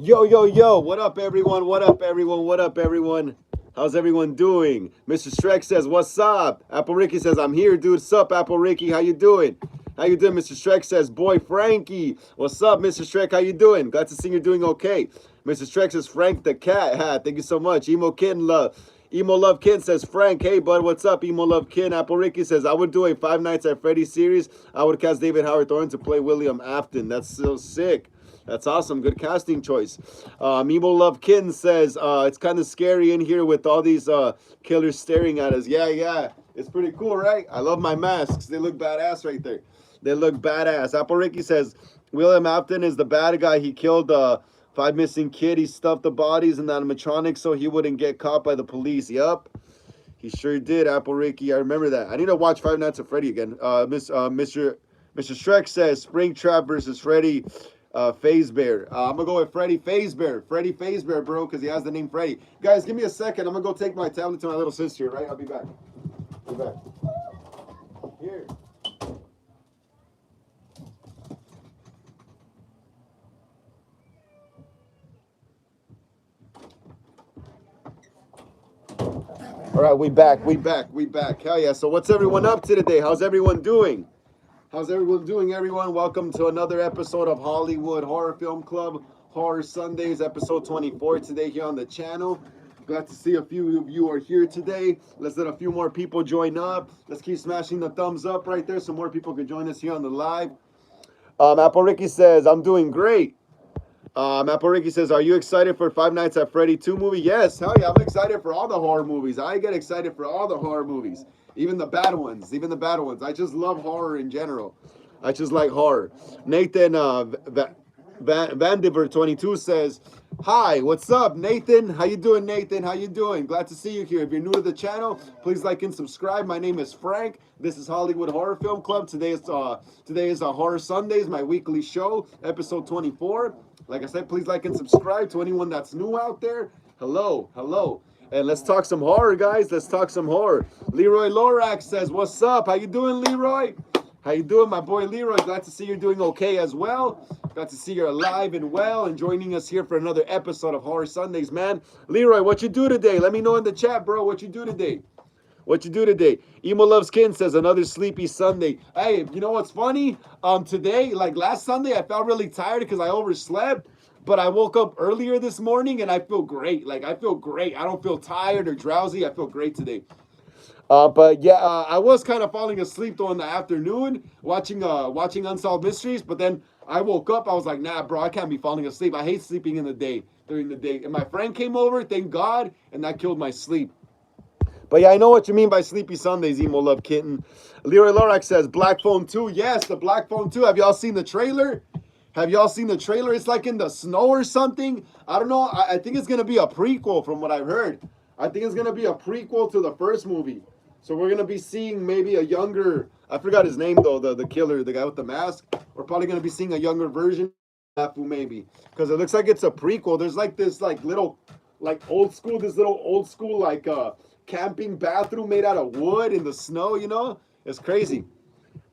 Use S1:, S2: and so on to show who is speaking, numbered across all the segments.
S1: Yo, yo, yo, what up, everyone? What up, everyone? What up, everyone? How's everyone doing? Mr. Shrek says, what's up? Apple Ricky says, I'm here, dude. Sup, Apple Ricky? How you doing? How you doing? Mr. Shrek says, boy, Frankie. What's up, Mr. Shrek? How you doing? Glad to see you're doing okay. Mr. Shrek says, Frank the cat. Ha, thank you so much. Emo Love Kin says, Frank, hey, bud, what's up? Emo Love Kin. Apple Ricky says, I would do a Five Nights at Freddy's series. I would cast David Howard Thorne to play William Afton. That's so sick. That's awesome. Good casting choice. Mimo Love Kin says, it's kind of scary in here with all these killers staring at us. Yeah, yeah. It's pretty cool, right? I love my masks. They look badass right there. They look badass. Apple Ricky says, William Afton is the bad guy. He killed five missing kid. He stuffed the bodies in the animatronics so he wouldn't get caught by the police. Yup. He sure did, Apple Ricky. I remember that. I need to watch Five Nights at Freddy again. Mr. Shrek says, Springtrap versus Freddy Fazbear. I'm gonna go with Freddy Fazbear. Freddy Fazbear, bro, because he has the name Freddy. Guys, give me a second. I'm gonna go take my tablet to my little sister, right? I'll be back. Be back. Here. All right, we back. Hell yeah. So what's everyone up to today? How's everyone doing? How's everyone doing, everyone? Welcome to another episode of Hollywood Horror Film Club, Horror Sundays, episode 24 today here on the channel. Glad to see a few of you are here today. Let's let a few more people join up. Let's keep smashing the thumbs up right there so more people can join us here on the live. Apple Ricky says, I'm doing great. Apple Ricky says, are you excited for Five Nights at Freddy 2 movie? Yes, hell yeah, I'm excited for all the horror movies. I get excited for all the horror movies. Even the bad ones. I just love horror in general. I just like horror. Nathan Vandiver 22 says, hi, what's up, Nathan? How you doing, Nathan? How you doing? Glad to see you here. If you're new to the channel, please like and subscribe. My name is Frank. This is Hollywood Horror Film Club. Today is Horror Sundays, my weekly show, episode 24. Like I said, please like and subscribe to anyone that's new out there. Hello, hello. And let's talk some horror, guys. Let's talk some horror. Leroy Lorax says, what's up? How you doing, Leroy? How you doing, my boy Leroy? Glad to see you're doing okay as well. Glad to see you're alive and well and joining us here for another episode of Horror Sundays, man. Leroy, what you do today? Let me know in the chat, bro. What you do today? What you do today? Emo Loves Kin says, another sleepy Sunday. Hey, you know what's funny? Today, like last Sunday, I felt really tired because I overslept. But I woke up earlier this morning and I feel great. Like, I feel great. I don't feel tired or drowsy. I feel great today. But yeah, I was kind of falling asleep though in the afternoon watching Unsolved Mysteries. But then I woke up. I was like, nah, bro, I can't be falling asleep. I hate sleeping in the day, during the day. And my friend came over, thank God, and that killed my sleep. But yeah, I know what you mean by Sleepy Sundays, Emo Love Kitten. Leroy Lorax says, Black Phone 2. Yes, the Black Phone 2. Have y'all seen the trailer? Have y'all seen the trailer? It's like in the snow or something. I don't know. I think it's going to be a prequel from what I've heard. I think it's going to be a prequel to the first movie. So we're going to be seeing maybe a younger, I forgot his name though, the killer, the guy with the mask. We're probably going to be seeing a younger version of Afu maybe. Because it looks like it's a prequel. There's like this like little, like old school like camping bathroom made out of wood in the snow, you know? It's crazy.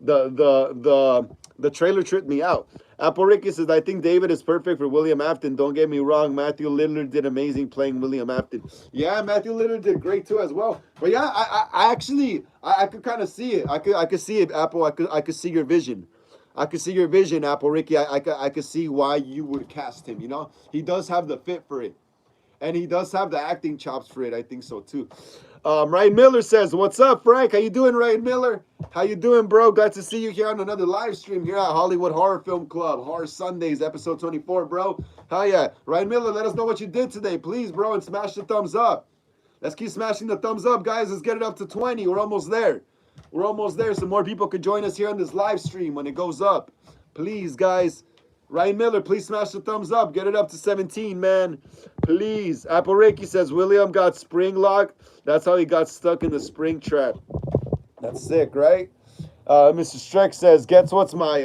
S1: The trailer tripped me out. Apple Ricky says, I think David is perfect for William Afton. Don't get me wrong. Matthew Lillard did amazing playing William Afton. Yeah, Matthew Lillard did great too as well. But yeah, I actually could kind of see it. I could see it, Apple. I could see your vision. I could see your vision, Apple Ricky. I could see why you would cast him, you know? He does have the fit for it. And he does have the acting chops for it. I think so too. Ryan Miller says, what's up, Frank? How you doing, Ryan Miller? How you doing, bro? Glad to see you here on another live stream here at Hollywood Horror Film Club. Horror Sundays, episode 24, bro. Hell yeah. Ryan Miller, let us know what you did today, please, bro, and smash the thumbs up. Let's keep smashing the thumbs up, guys. Let's get it up to 20. We're almost there. We're almost there, so more people could join us here on this live stream when it goes up. Please, guys. Ryan Miller, please smash the thumbs up. Get it up to 17, man. Please. Apple Ricky says, William got spring locked. That's how he got stuck in the spring trap. That's sick, right? Mr. Streck says, guess what's my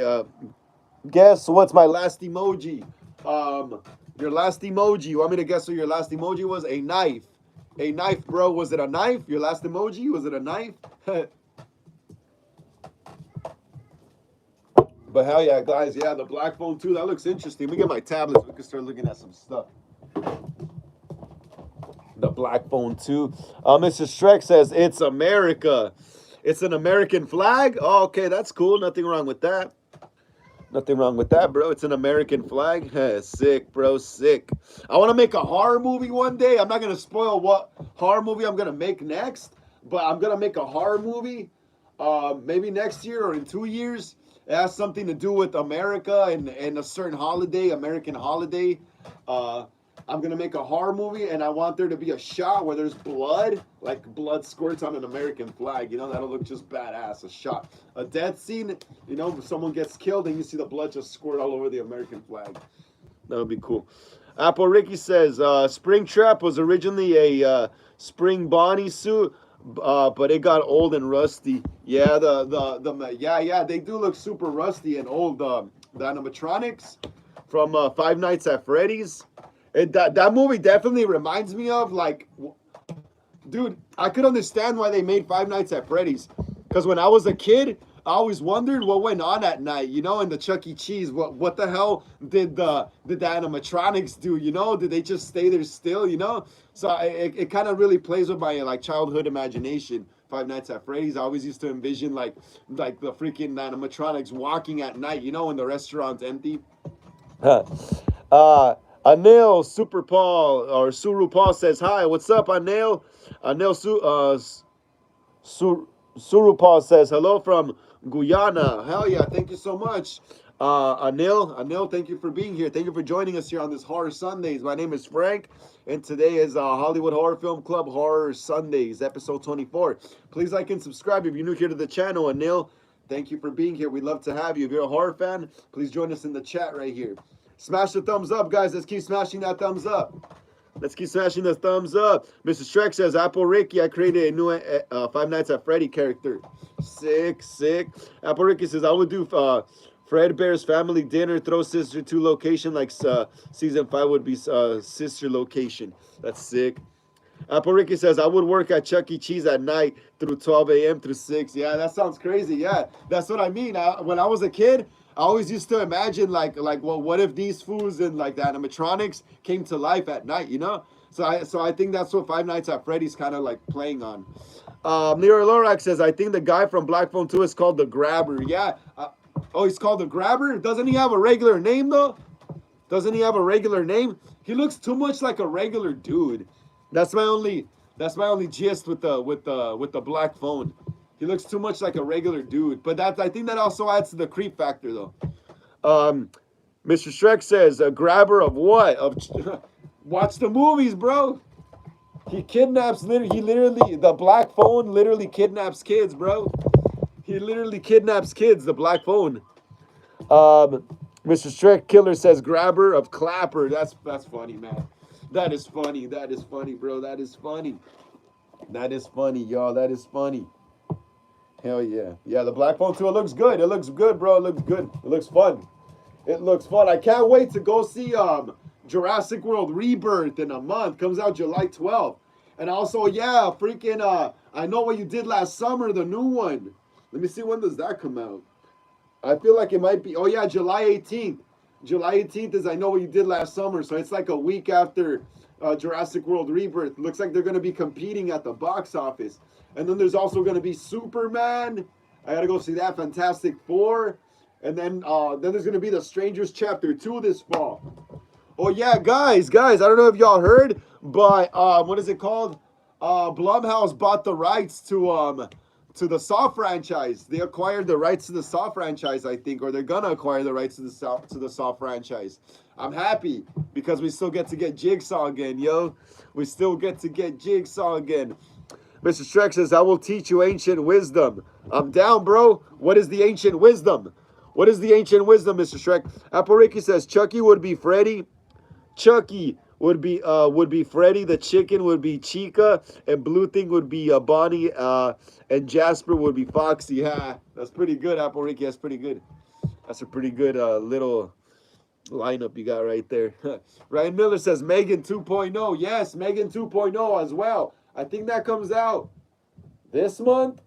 S1: last emoji? Your last emoji. You want me to guess what your last emoji was? A knife. A knife, bro. Was it a knife? Your last emoji? Was it a knife? But hell yeah, guys, yeah, the Black Phone 2, that looks interesting. Let me get my tablet so we can start looking at some stuff. The Black Phone 2. Mr. Shrek says, it's America. It's an American flag? Oh, okay, that's cool. Nothing wrong with that. Nothing wrong with that, bro. It's an American flag. Sick, bro, sick. I want to make a horror movie one day. I'm not going to spoil what horror movie I'm going to make next, but I'm going to make a horror movie maybe next year or in 2 years. It has something to do with America and a certain holiday, American holiday. I'm going to make a horror movie, and I want there to be a shot where there's blood, like blood squirts on an American flag. You know, that'll look just badass. A shot. A death scene, you know, someone gets killed, and you see the blood just squirt all over the American flag. That would be cool. Apple Ricky says, Springtrap was originally a Spring Bonnie suit, but it got old and rusty. Yeah, yeah, they do look super rusty and old. The animatronics from Five Nights at Freddy's. That movie definitely reminds me of, like, dude, I could understand why they made Five Nights at Freddy's. Because when I was a kid, I always wondered what went on at night, you know, in the Chuck E. Cheese. What the hell did the animatronics do, you know? Did they just stay there still, you know? So it kind of really plays with my, like, childhood imagination. Five Nights at Freddy's, I always used to envision, like the freaking animatronics walking at night, you know, when the restaurant's empty. Anil Super Paul or Suru Paul says hi. What's up, Anil? Anil Suru Paul says hello from Guyana. Hell yeah! Thank you so much, Anil. Thank you for being here. Thank you for joining us here on this Horror Sundays. My name is Frank, and today is Hollywood Horror Film Club Horror Sundays, episode 24. Please like and subscribe if you're new here to the channel, Anil. Thank you for being here. We'd love to have you. If you're a horror fan, please join us in the chat right here. Smash the thumbs up, guys. Let's keep smashing that thumbs up. Let's keep smashing the thumbs up. Mr. Shrek says, Apple Ricky, I created a new Five Nights at Freddy character. Sick, sick. Apple Ricky says, I would do Fred Bear's Family Dinner, Throw Sister 2 location, like season 5 would be sister location. That's sick. Apple Ricky says, I would work at Chuck E. Cheese at night through 12 a.m. through 6. Yeah, that sounds crazy. Yeah, that's what I mean. When I was a kid, I always used to imagine, like, well, what if these fools and, like, the animatronics came to life at night, you know? So I think that's what Five Nights at Freddy's kind of, like, playing on. Nero Lorax says, I think the guy from Black Phone 2 is called the Grabber. Yeah. Oh, he's called the Grabber? Doesn't he have a regular name, though? Doesn't he have a regular name? He looks too much like a regular dude. That's my only gist with the Black Phone. He looks too much like a regular dude. But I think that also adds to the creep factor, though. Mr. Shrek says, a grabber of what? Watch the movies, bro. He literally, the Black Phone literally kidnaps kids, bro. He literally kidnaps kids, the Black Phone. Mr. Shrek Killer says, grabber of Clapper. That's funny, man. That is funny. That is funny, bro. That is funny. That is funny, y'all. That is funny. Hell yeah. Yeah, the Black Phone 2, it looks good. It looks good, bro. It looks good. It looks fun. It looks fun. I can't wait to go see Jurassic World Rebirth in a month. Comes out July 12th. And also, yeah, freaking I Know What You Did Last Summer, the new one. Let me see, when does that come out? I feel like it might be, oh yeah, July 18th. July 18th is I Know What You Did Last Summer. So it's like a week after Jurassic World Rebirth. Looks like they're going to be competing at the box office. And then there's also going to be Superman. I got to go see that. Fantastic Four. And then there's going to be The Strangers Chapter 2 this fall. Oh, yeah, guys. I don't know if y'all heard, but what is it called? Blumhouse bought the rights to the Saw franchise. They acquired the rights to the Saw franchise, I think, or they're going to acquire the rights to the Saw franchise. I'm happy because we still get to get Jigsaw again, yo. We still get to get Jigsaw again. Mr. Shrek says, I will teach you ancient wisdom. I'm down, bro. What is the ancient wisdom? What is the ancient wisdom, Mr. Shrek? Apple Ricky says, Chucky would be Freddy. Chucky would be Freddy. The chicken would be Chica. And Blue Thing would be Bonnie. And Jasper would be Foxy. Yeah, that's pretty good, Apple Ricky. That's pretty good. That's a pretty good little lineup you got right there. Ryan Miller says, Megan 2.0. Yes, Megan 2.0 as well. I think that comes out this month.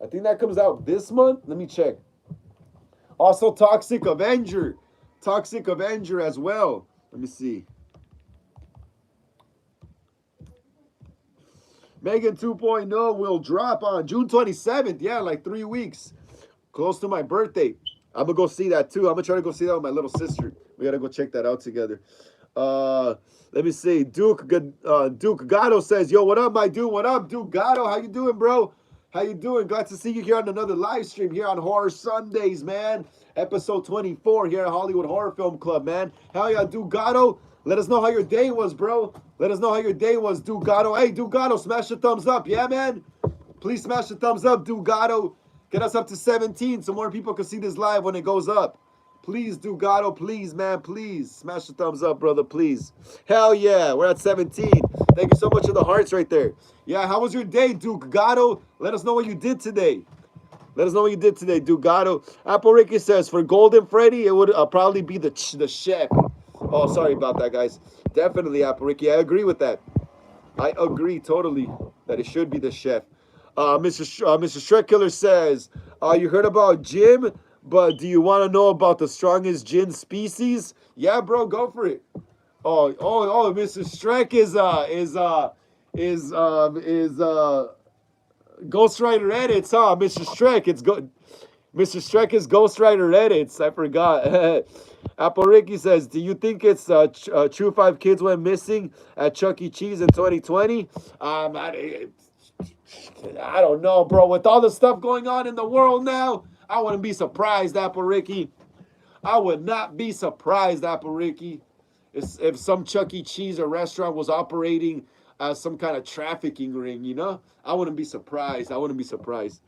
S1: Let me check. Also, Toxic Avenger. Toxic Avenger as well. Let me see. Megan 2.0 will drop on June 27th. Yeah, like 3 weeks. Close to my birthday. I'm gonna go see that too. I'm gonna try to go see that with my little sister. We gotta go check that out together. Uh, Let me see. Duke Gatto says, "Yo, what up, my dude? What up, Duke Gatto? How you doing, bro? How you doing? Glad to see you here on another live stream here on Horror Sundays, man. Episode 24 here at Hollywood Horror Film Club, man. Hell yeah, Duke Gatto. Let us know how your day was, bro. Let us know how your day was, Duke Gatto. Hey, Duke Gatto, smash the thumbs up, yeah, man. Please smash the thumbs up, Duke Gatto. Get us up to 17 so more people can see this live when it goes up. Please, Dugato, please, man, please. Smash the thumbs up, brother, please. Hell yeah, we're at 17. Thank you so much for the hearts right there. Yeah, how was your day, Dugato? Let us know what you did today. Let us know what you did today, Dugato. Apple Ricky says, for Golden Freddy, it would probably be the chef. Oh, sorry about that, guys. Definitely, Apple Ricky. I agree with that. I agree totally that it should be the chef. Mr. Shrek Killer says, you heard about Jim, but do you want to know about the strongest gin species? Yeah, bro, go for it. Mr. Shrek is Ghost Rider edits, huh? Mr. Shrek, Mr. Shrek is Ghost Rider edits. I forgot. Apple Ricky says, do you think it's true 5 kids went missing at Chuck E. Cheese in 2020? I don't know, bro. With all the stuff going on in the world now, I wouldn't be surprised, Apple Ricky. I would not be surprised, Apple Ricky, if some Chuck E. Cheese or restaurant was operating as some kind of trafficking ring, you know? I wouldn't be surprised. I wouldn't be surprised.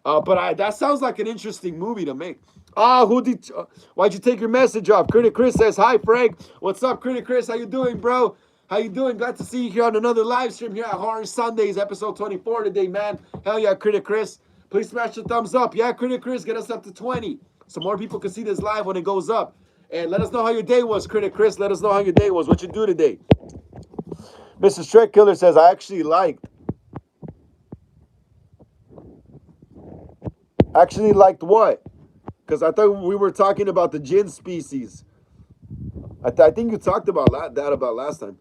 S1: But that sounds like an interesting movie to make. Why'd you take your message off? Critic Chris says, hi, Frank. What's up, Critic Chris? How you doing, bro? How you doing? Glad to see you here on another live stream here at Horror Sundays, episode 24 today, man. Hell yeah, Critic Chris. Please smash the thumbs up. Yeah, Critic Chris, get us up to 20 so more people can see this live when it goes up. And let us know how your day was, Critic Chris. Let us know how your day was. What you do today? Mr. Shrek Killer says, I actually liked what? Because I thought we were talking about the gin species. I think you talked about that last time.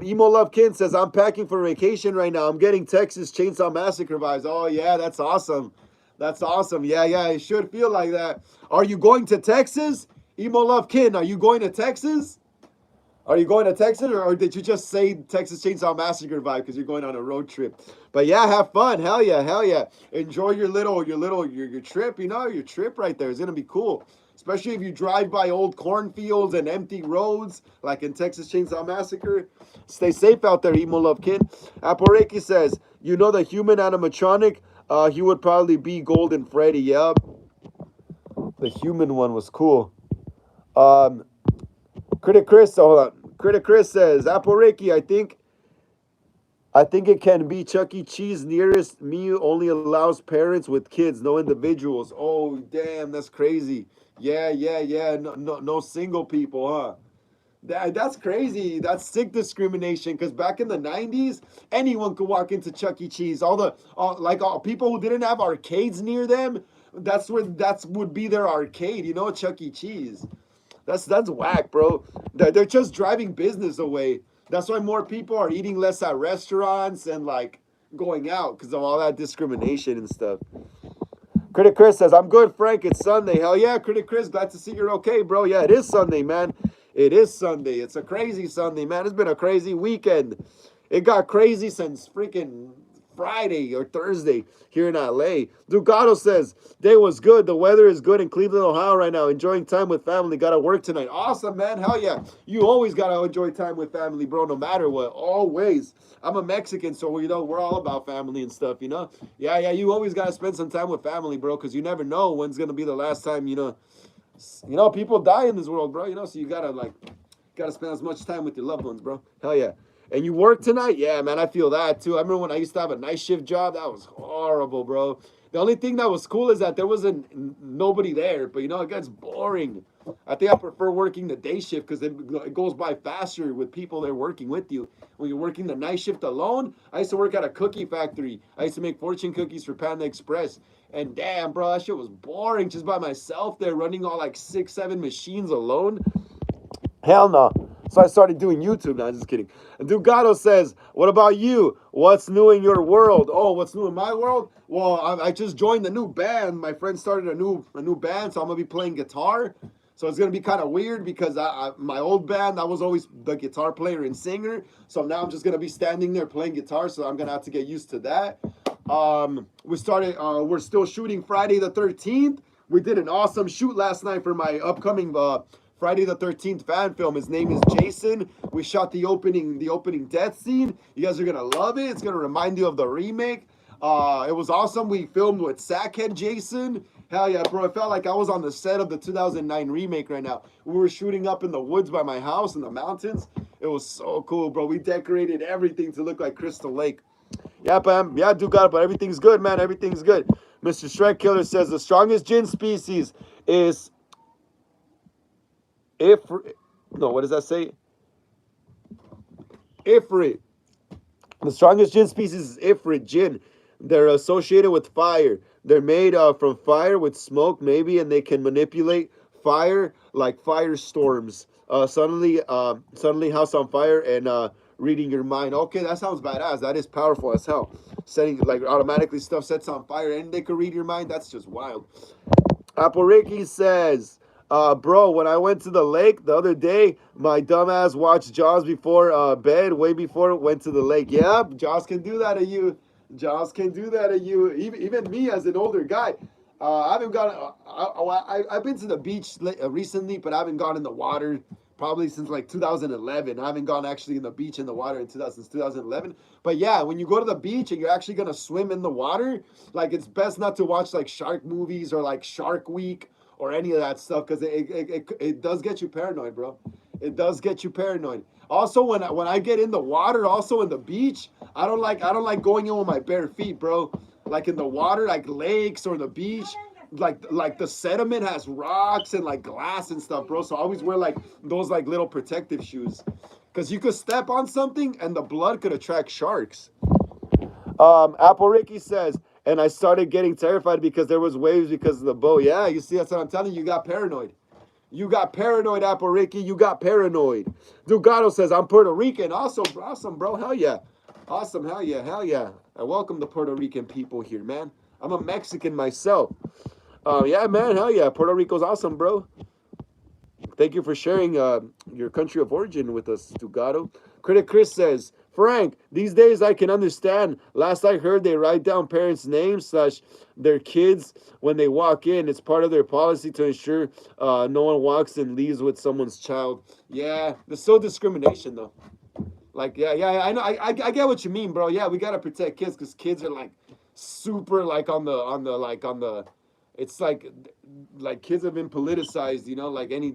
S1: Emo Love Kin says, I'm packing for vacation right now. I'm getting Texas Chainsaw Massacre vibes. Oh, yeah, that's awesome. That's awesome. Yeah, it should feel like that. Are you going to Texas? Emo Love Kin, are you going to Texas? Are you going to Texas, or did you just say Texas Chainsaw Massacre vibe because you're going on a road trip? But yeah, have fun. Hell yeah. Enjoy your trip, your trip right there is going to be cool. Especially if you drive by old cornfields and empty roads, like in Texas Chainsaw Massacre. Stay safe out there, Emo Love Kid. Apple Reiki says, you know the human animatronic? He would probably be Golden Freddy. Yep. The human one was cool. Critic Chris says, Apple Ricky, I think it can be Chuck E. Cheese. Nearest me only allows parents with kids, no individuals. Oh, damn, that's crazy. Yeah. No single people, huh? That's crazy. That's sick discrimination. Because back in the 90s, anyone could walk into Chuck E. Cheese. All people who didn't have arcades near them, that would be their arcade. Chuck E. Cheese. That's whack, bro. They're just driving business away. That's why more people are eating less at restaurants and like going out because of all that discrimination and stuff. Critic Chris says, I'm good, Frank. It's Sunday. Hell yeah, Critic Chris. Glad to see you're okay, bro. Yeah, it is Sunday, man. It is Sunday. It's a crazy Sunday, man. It's been a crazy weekend. It got crazy since freaking Friday or Thursday here in LA. Dugato says, day was good. The weather is good in Cleveland, Ohio right now. Enjoying time with family. Got to work tonight. Awesome, man. Hell yeah. You always got to enjoy time with family, bro, no matter what. Always. I'm a Mexican, so we're all about family and stuff, Yeah, you always got to spend some time with family, bro, because you never know when's going to be the last time, people die in this world, bro, so you got to spend as much time with your loved ones, bro. Hell yeah. And you work tonight? Yeah, man, I feel that too. I remember when I used to have a night shift job. That was horrible, bro. The only thing that was cool is that there wasn't nobody there. But, it gets boring. I think I prefer working the day shift because it goes by faster with people that are working with you. When you're working the night shift alone, I used to work at a cookie factory. I used to make fortune cookies for Panda Express. And damn, bro, that shit was boring just by myself there running all like 6, 7 machines alone. Hell no. So I started doing YouTube. No, just kidding. And Dugato says, what about you? What's new in your world? Oh, what's new in my world? Well, I just joined a new band. My friend started a new band, so I'm going to be playing guitar. So it's going to be kind of weird because my old band, I was always the guitar player and singer. So now I'm just going to be standing there playing guitar. So I'm going to have to get used to that. We're still shooting Friday the 13th. We did an awesome shoot last night for my upcoming Friday the 13th fan film. His name is Jason. We shot the opening death scene. You guys are gonna love it. It's gonna remind you of the remake. It was awesome. We filmed with Sackhead Jason. Hell yeah, bro. It felt like I was on the set of the 2009 remake right now. We were shooting up in the woods by my house in the mountains. It was so cool, bro. We decorated everything to look like Crystal Lake. Yeah, Pam. Yeah, Duke, but everything's good, man. Everything's good. Mr. Shrek Killer says the strongest gin species is what does that say? Ifrit. The strongest gin species is Ifrit gin. They're associated with fire. They're made from fire with smoke, maybe, and they can manipulate fire like firestorms. Suddenly house on fire and reading your mind. Okay, that sounds badass. That is powerful as hell. Setting like automatically stuff sets on fire and they can read your mind. That's just wild. Apple Ricky says, bro, when I went to the lake the other day, my dumbass watched Jaws before bed, way before it went to the lake. Yeah, Jaws can do that to you. Jaws can do that to you. Even me as an older guy. I haven't gone. I've been to the beach recently, but I haven't gone in the water probably since like 2011. I haven't gone actually in the beach in the water since 2011. But yeah, when you go to the beach and you're actually gonna swim in the water, like it's best not to watch like shark movies or like Shark Week or any of that stuff because it does get you paranoid, bro. It does get you paranoid. Also, when I get in the water, also in the beach, I don't like going in with my bare feet, bro. Like in the water, like lakes or the beach, like the sediment has rocks and like glass and stuff, bro. So I always wear like those like little protective shoes, because you could step on something and the blood could attract sharks. Apple Ricky says, and I started getting terrified because there was waves because of the boat. Yeah, you see, that's what I'm telling you. You got paranoid. You got paranoid, Apple Ricky. You got paranoid. Dugato says, I'm Puerto Rican. Awesome, bro. Hell yeah. Awesome. Hell yeah. I welcome the Puerto Rican people here, man. I'm a Mexican myself. Yeah, man. Hell yeah. Puerto Rico's awesome, bro. Thank you for sharing your country of origin with us, Dugato. Critic Chris says, Frank, these days I can understand. Last I heard, they write down parents' names / their kids when they walk in. It's part of their policy to ensure no one walks and leaves with someone's child. Yeah, there's still discrimination though. Like, yeah, I know. I get what you mean, bro. Yeah, we gotta protect kids because kids are like super like on the. It's like kids have been politicized, you know, like any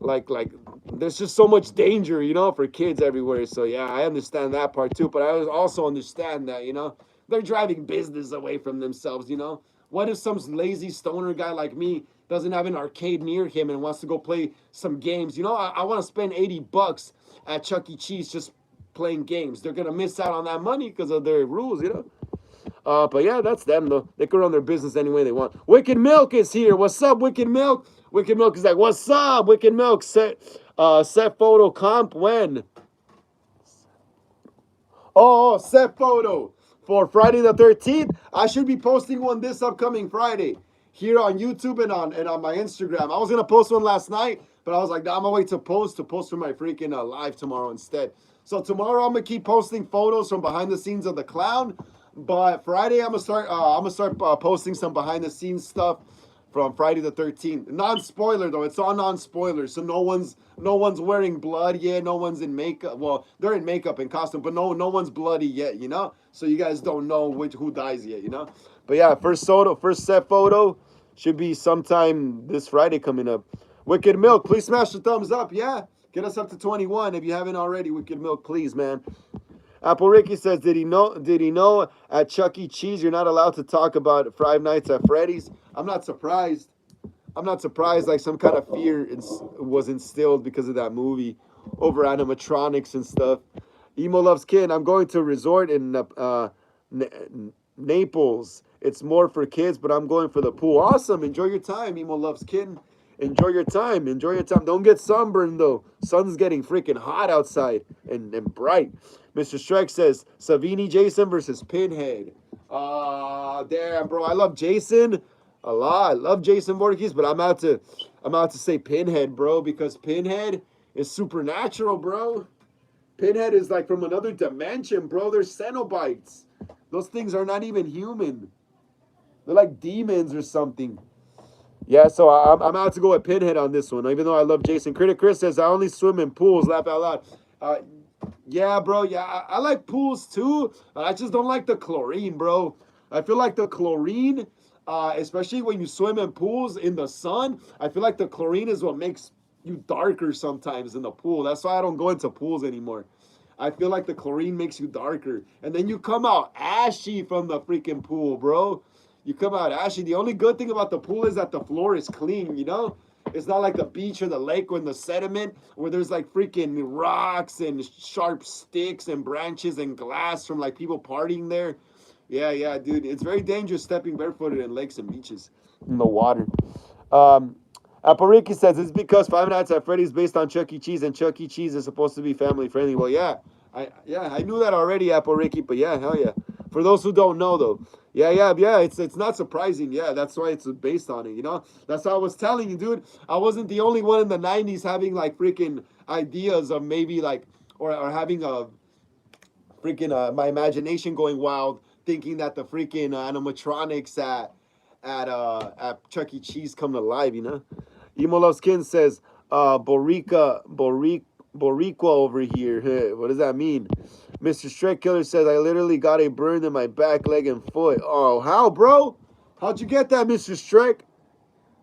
S1: like there's just so much danger, you know, for kids everywhere. So yeah, I understand that part too, but I also understand that, you know, they're driving business away from themselves, you know. What if some lazy stoner guy like me doesn't have an arcade near him and wants to go play some games? You know, I want to spend $80 at Chuck E. Cheese just playing games. They're gonna miss out on that money because of their rules, you know. But yeah, that's them though. They can run their business any way they want. Wicked Milk is here. What's up, Wicked Milk? Wicked Milk is like, what's up, Wicked Milk? Set photo comp when? Oh, set photo for Friday the 13th. I should be posting one this upcoming Friday here on YouTube and on my Instagram. I was gonna post one last night, but I was like, nah, I'm gonna wait to post for my freaking live tomorrow instead. So tomorrow I'm gonna keep posting photos from behind the scenes of the clown. But Friday I'm gonna start posting some behind the scenes stuff from Friday the 13th. Non-spoiler though, it's all non-spoiler, so no one's wearing blood yet, no one's in makeup. Well, they're in makeup and costume, but no one's bloody yet, you know. So you guys don't know who dies yet, you know. But yeah, first set photo should be sometime this Friday coming up. Wicked Milk, please smash the thumbs up. Yeah, get us up to 21 if you haven't already. Wicked Milk, please, man. Apple Ricky says, did he know at Chuck E. Cheese you're not allowed to talk about Five Nights at Freddy's? I'm not surprised. I'm not surprised. Like some kind of fear was instilled because of that movie over animatronics and stuff. Emo loves kin. I'm going to a resort in Naples. It's more for kids, but I'm going for the pool. Awesome. Enjoy your time. Emo loves kin. Enjoy your time. Enjoy your time. Don't get sunburned though. Sun's getting freaking hot outside and bright. Mr. Shrek says Savini Jason versus Pinhead. Damn, bro. I love Jason a lot. I love Jason Voorhees, but I'm out to say Pinhead, bro, because Pinhead is supernatural, bro. Pinhead is like from another dimension, bro. They're Cenobites. Those things are not even human. They're like demons or something. Yeah, so I'm out to go with Pinhead on this one, even though I love Jason. Critic Chris says, I only swim in pools, laugh out loud. Uh, yeah, bro, yeah, I like pools too. I just don't like the chlorine, bro. I feel like the chlorine, especially when you swim in pools in the sun, I feel like the chlorine is what makes you darker sometimes in the pool. That's why I don't go into pools anymore. I feel like the chlorine makes you darker. And then you come out ashy from the freaking pool, bro. You come out ashy. The only good thing about the pool is that the floor is clean, you know? It's not like the beach or the lake or in the sediment where there's like freaking rocks and sharp sticks and branches and glass from like people partying there. Yeah, yeah, dude. It's very dangerous stepping barefooted in lakes and beaches in the water. Um, Apariki says it's because Five Nights at Freddy's based on Chuck E. Cheese, and Chuck E. Cheese is supposed to be family friendly. Well, I knew that already, Apariki, but yeah, hell yeah. For those who don't know though, yeah. It's not surprising. Yeah, that's why it's based on it. You know, that's what I was telling you, dude. I wasn't the only one in the '90s having like freaking ideas of maybe like or having a freaking my imagination going wild, thinking that the freaking animatronics at Chuck E. Cheese come to life. You know, Emo Love Skin says Boricua over here. What does that mean? Mr. Shrek Killer says I literally got a burn in my back, leg, and foot. Oh, how, bro? How'd you get that, Mr. Shrek?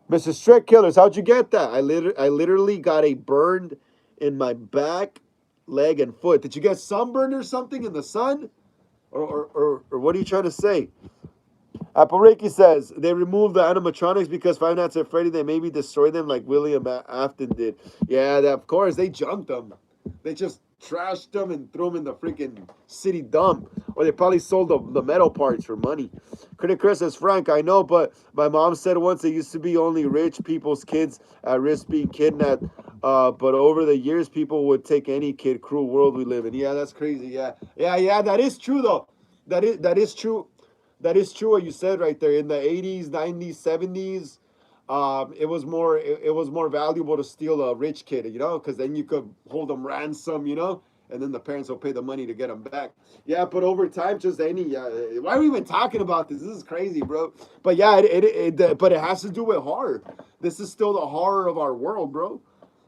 S1: Mr. Shrek Killers, how'd you get that? I literally got a burn in my back, leg, and foot. Did you get sunburned or something in the sun? Or what are you trying to say? Apareki says they removed the animatronics because Five Nights at Freddy, they maybe destroyed them like William Afton did. Yeah, of course, they junked them. They just trashed them and threw them in the freaking city dump. Or they probably sold the metal parts for money. Critic Chris says, Frank, I know, but my mom said once it used to be only rich people's kids at risk being kidnapped. But over the years, people would take any kid. Cruel world we live in. Yeah, that's crazy. Yeah. That is true, though. That is true. That is true what you said right there. In the 80s, 90s, 70s, it was more valuable to steal a rich kid, you know, because then you could hold them ransom, you know, and then the parents will pay the money to get them back. Yeah, but over time, just any. Why are we even talking about this? This is crazy, bro. But yeah, but it has to do with horror. This is still the horror of our world, bro.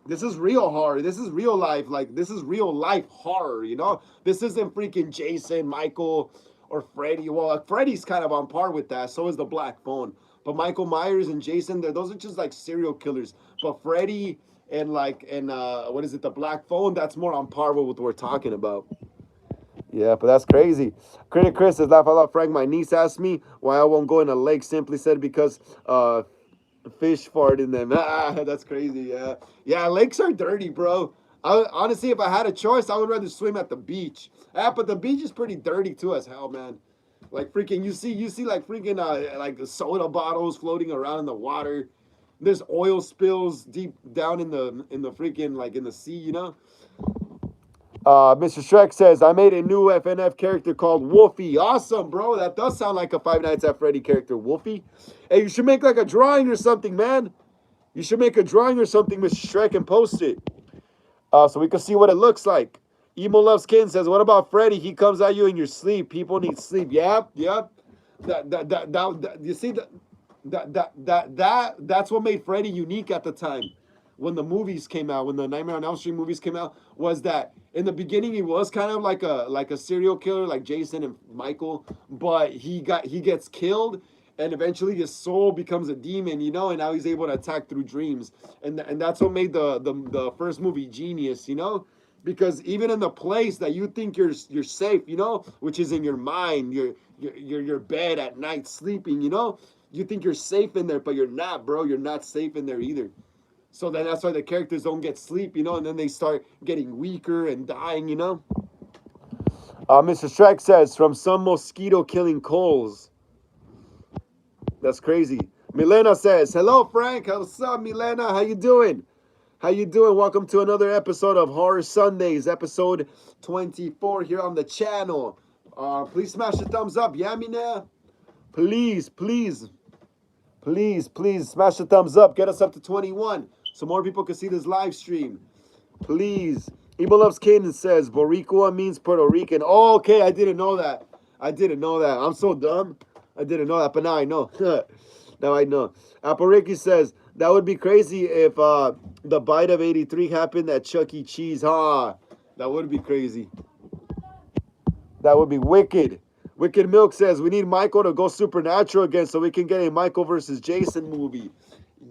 S1: This is real horror. This is real life. Like, this is real life horror, you know? This isn't freaking Jason, Michael, or Freddy. Well, Freddy's kind of on par with that. So is the Black Phone. But Michael Myers and Jason, those are just like serial killers. But Freddy and what is it, the Black Phone, that's more on par with what we're talking about. Yeah, but that's crazy. Critic Chris says, laugh out loud, Frank. My niece asked me why I won't go in a lake. Simply said because fish fart in them. That's crazy. Yeah. Lakes are dirty, bro. Honestly, if I had a choice, I would rather swim at the beach. But the beach is pretty dirty too, as hell, man. Like freaking, you see like freaking like soda bottles floating around in the water. There's oil spills deep down in the freaking like in the sea, you know. Mr. Shrek says, I made a new FNF character called Wolfie. Awesome, bro. That does sound like a Five Nights at Freddy character, Wolfie. Hey, you should make like a drawing or something, man. You should make a drawing or something, Mr. Shrek, and post it. So we can see what it looks like. Emo Loves Kin says, what about Freddy? He comes at you in your sleep. People need sleep. Yep. You see, that's what made Freddy unique at the time. When the movies came out, when the Nightmare on Elm Street movies came out, was that in the beginning he was kind of like a serial killer, like Jason and Michael, but he gets killed, and eventually his soul becomes a demon, you know, and now he's able to attack through dreams, and that's what made the first movie genius, you know, because even in the place that you think you're safe, you know, which is in your mind, your bed at night sleeping, you know. you think you're safe in there, but you're not, bro. You're not safe in there either. So then that's why the characters don't get sleep, you know, and then they start getting weaker and dying, you know. Mr. Strike says, from some mosquito killing coals. That's crazy. Milena says, hello, Frank. What's up, Milena? How you doing? How you doing? Welcome to another episode of Horror Sundays, episode 24 here on the channel. Please smash the thumbs up. Yeah, Mina? Please, please, please, please smash the thumbs up. Get us up to 21 so more people can see this live stream. Please. Emo Loves Caden says, Boricua means Puerto Rican. Oh, okay, I didn't know that. I didn't know that. I'm so dumb. I didn't know that, but now I know. Now I know. Apple says, that would be crazy if the bite of 83 happened at Chuck E. Cheese. Huh? That would be crazy. That would be wicked. Wicked Milk says, we need Michael to go supernatural again so we can get a Michael versus Jason movie.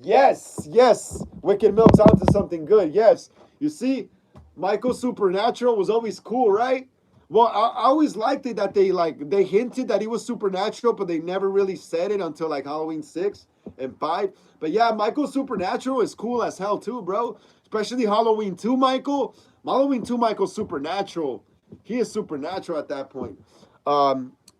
S1: Yes, yes. Wicked Milk's onto something good. Yes. You see, Michael Supernatural was always cool, right? Well, I always liked it that they hinted that he was supernatural, but they never really said it until like Halloween 6 and 5. But yeah, Michael Supernatural is cool as hell too, bro. Especially Halloween 2 Michael. Halloween 2 Michael Supernatural. He is supernatural at that point.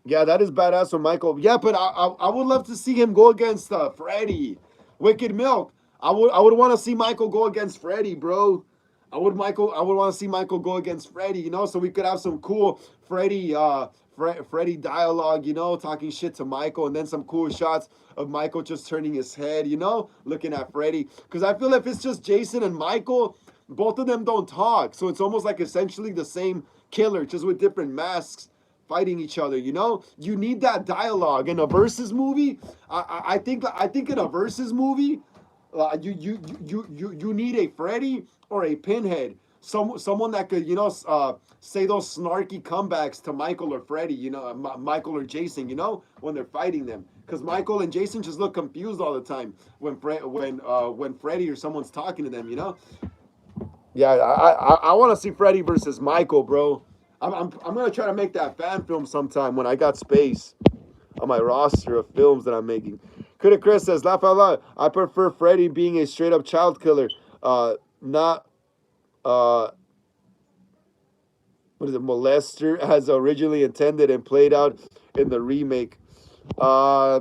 S1: Yeah, that is badass for Michael. Yeah, but I would love to see him go against Freddy. Wicked Milk. I would want to see Michael go against Freddy, bro. I would want to see Michael go against Freddy, you know, so we could have some cool Freddy dialogue, you know, talking shit to Michael, and then some cool shots of Michael just turning his head, you know, looking at Freddy. Because I feel if it's just Jason and Michael, both of them don't talk, so it's almost like essentially the same killer, just with different masks fighting each other, you know. You need that dialogue in a versus movie. I think in a versus movie, you need a Freddy or a Pinhead, someone that could, you know, say those snarky comebacks to Michael or Freddy, you know, Michael or Jason, you know, when they're fighting them, because Michael and Jason just look confused all the time when Freddy or someone's talking to them, you know. Yeah, I want to see Freddy versus Michael, bro. I'm gonna try to make that fan film sometime when I got space on my roster of films that I'm making. Critic Chris says, laugh out loud. I prefer Freddy being a straight up child killer, not what is it, molester as originally intended and played out in the remake. Yeah,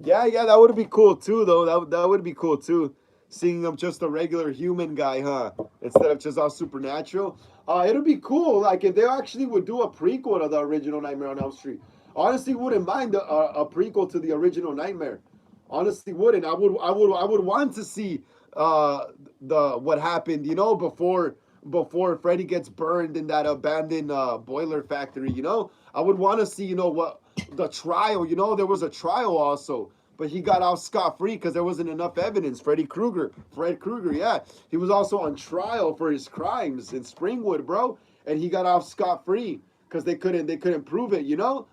S1: that would be cool too, though. That would be cool too. Seeing him just a regular human guy, huh? Instead of just all supernatural. It'll be cool. Like if they actually would do a prequel to the original Nightmare on Elm Street. Honestly, wouldn't mind a prequel to the original Nightmare. Honestly, wouldn't. I would want to see what happened, you know, before Freddy gets burned in that abandoned boiler factory. You know, I would want to see, you know, what the trial. You know, there was a trial also. But he got off scot-free because there wasn't enough evidence. Fred Krueger, yeah. He was also on trial for his crimes in Springwood, bro. And he got off scot-free because they couldn't prove it, you know?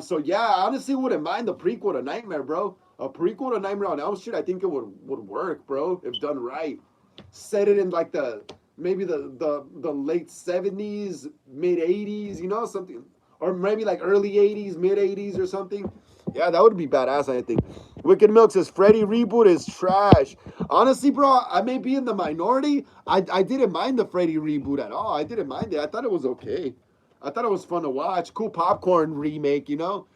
S1: So yeah, I honestly wouldn't mind the prequel to Nightmare, bro. A prequel to Nightmare on Elm Street, I think it would work, bro, if done right. Set it in like maybe the late 70s, mid 80s, you know, something. Or maybe like early 80s, mid 80s or something. Yeah, that would be badass, I think. Wicked Milk says, Freddy reboot is trash. Honestly, bro, I may be in the minority. I didn't mind the Freddy reboot at all. I didn't mind it. I thought it was okay. I thought it was fun to watch. Cool popcorn remake, you know?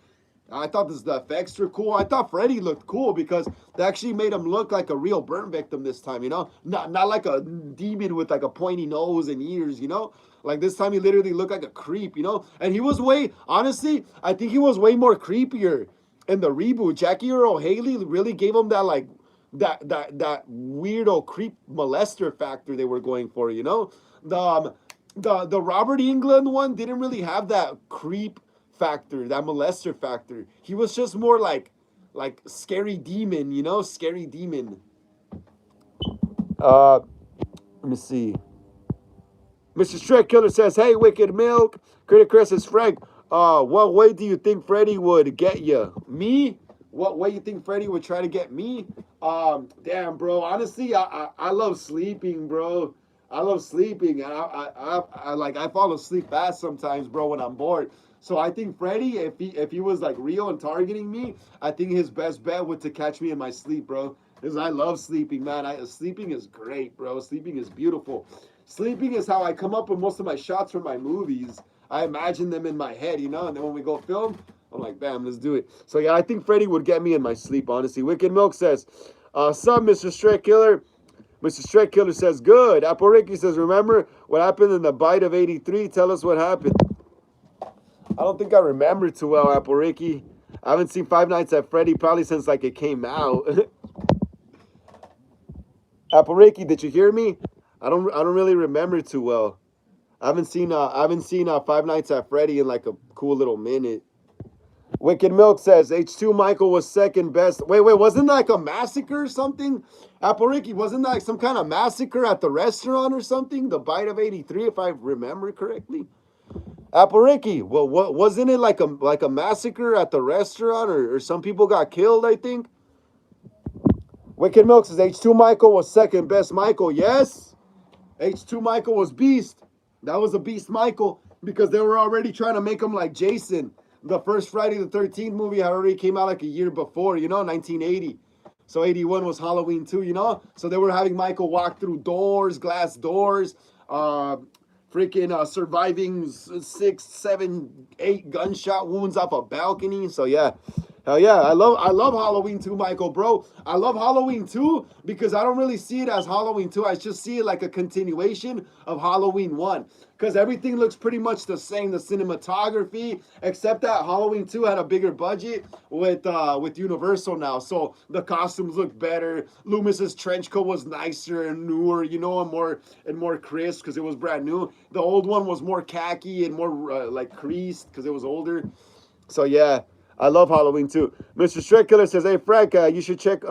S1: I thought the effects were cool. I thought Freddy looked cool because they actually made him look like a real burn victim this time, you know? Not like a demon with like a pointy nose and ears, you know? Like this time he literally looked like a creep, you know? And he was honestly, I think he was way more creepier in the reboot. Jackie Earle Haley really gave him that like that weirdo creep molester factor they were going for, you know? The Robert Englund one didn't really have that creep factor, that molester factor. He was just more like scary demon, you know? Scary demon. Let me see. Mr. Strike Killer says, hey, Wicked Milk. Critic Chris says, Frank, what way do you think Freddy would get you? Me? What way you think Freddy would try to get me? Damn, bro. Honestly, I love sleeping, bro. I love sleeping. I fall asleep fast sometimes, bro, when I'm bored. So I think Freddy, if he was like real and targeting me, I think his best bet would to catch me in my sleep, bro. Because I love sleeping, man. Sleeping is great, bro. Sleeping is beautiful. Sleeping is how I come up with most of my shots for my movies. I imagine them in my head, you know, and then when we go film, I'm like, bam, let's do it. So yeah, I think Freddy would get me in my sleep, honestly. Wicked Milk says, "Sup, Mr. Stray Killer." Mr. Stray Killer says, "Good." Apple Ricky says, "Remember what happened in the bite of '83? Tell us what happened." I don't think I remember too well, Apple Ricky. I haven't seen Five Nights at Freddy probably since like it came out. Apple Ricky, did you hear me? I don't really remember too well. I haven't seen Five Nights at Freddy in like a cool little minute. Wicked Milk says H2 Michael was second best. Wait, wasn't that like a massacre or something? Apple Ricky, wasn't that like some kind of massacre at the restaurant or something? The bite of '83, if I remember correctly. Apple Ricky, well, what wasn't it like a massacre at the restaurant or some people got killed? I think. Wicked Milk says H2 Michael was second best Michael. Yes, H2 Michael was beast. That was a beast Michael because they were already trying to make him like Jason. The first Friday the 13th movie had already came out like a year before, 1980. So 81 was Halloween 2, So they were having Michael walk through doors, glass doors, freaking surviving 6, 7, 8 gunshot wounds off a balcony. So yeah. Hell yeah, I love Halloween 2, Michael, bro. I love Halloween 2 because I don't really see it as Halloween 2. I just see it like a continuation of Halloween 1. Because everything looks pretty much the same, the cinematography, except that Halloween 2 had a bigger budget with Universal now. So the costumes look better. Loomis's trench coat was nicer and newer, and more crisp because it was brand new. The old one was more khaki and more like creased because it was older. So yeah. I love Halloween too. Mr. Stray Killer says, "Hey Frank, you should check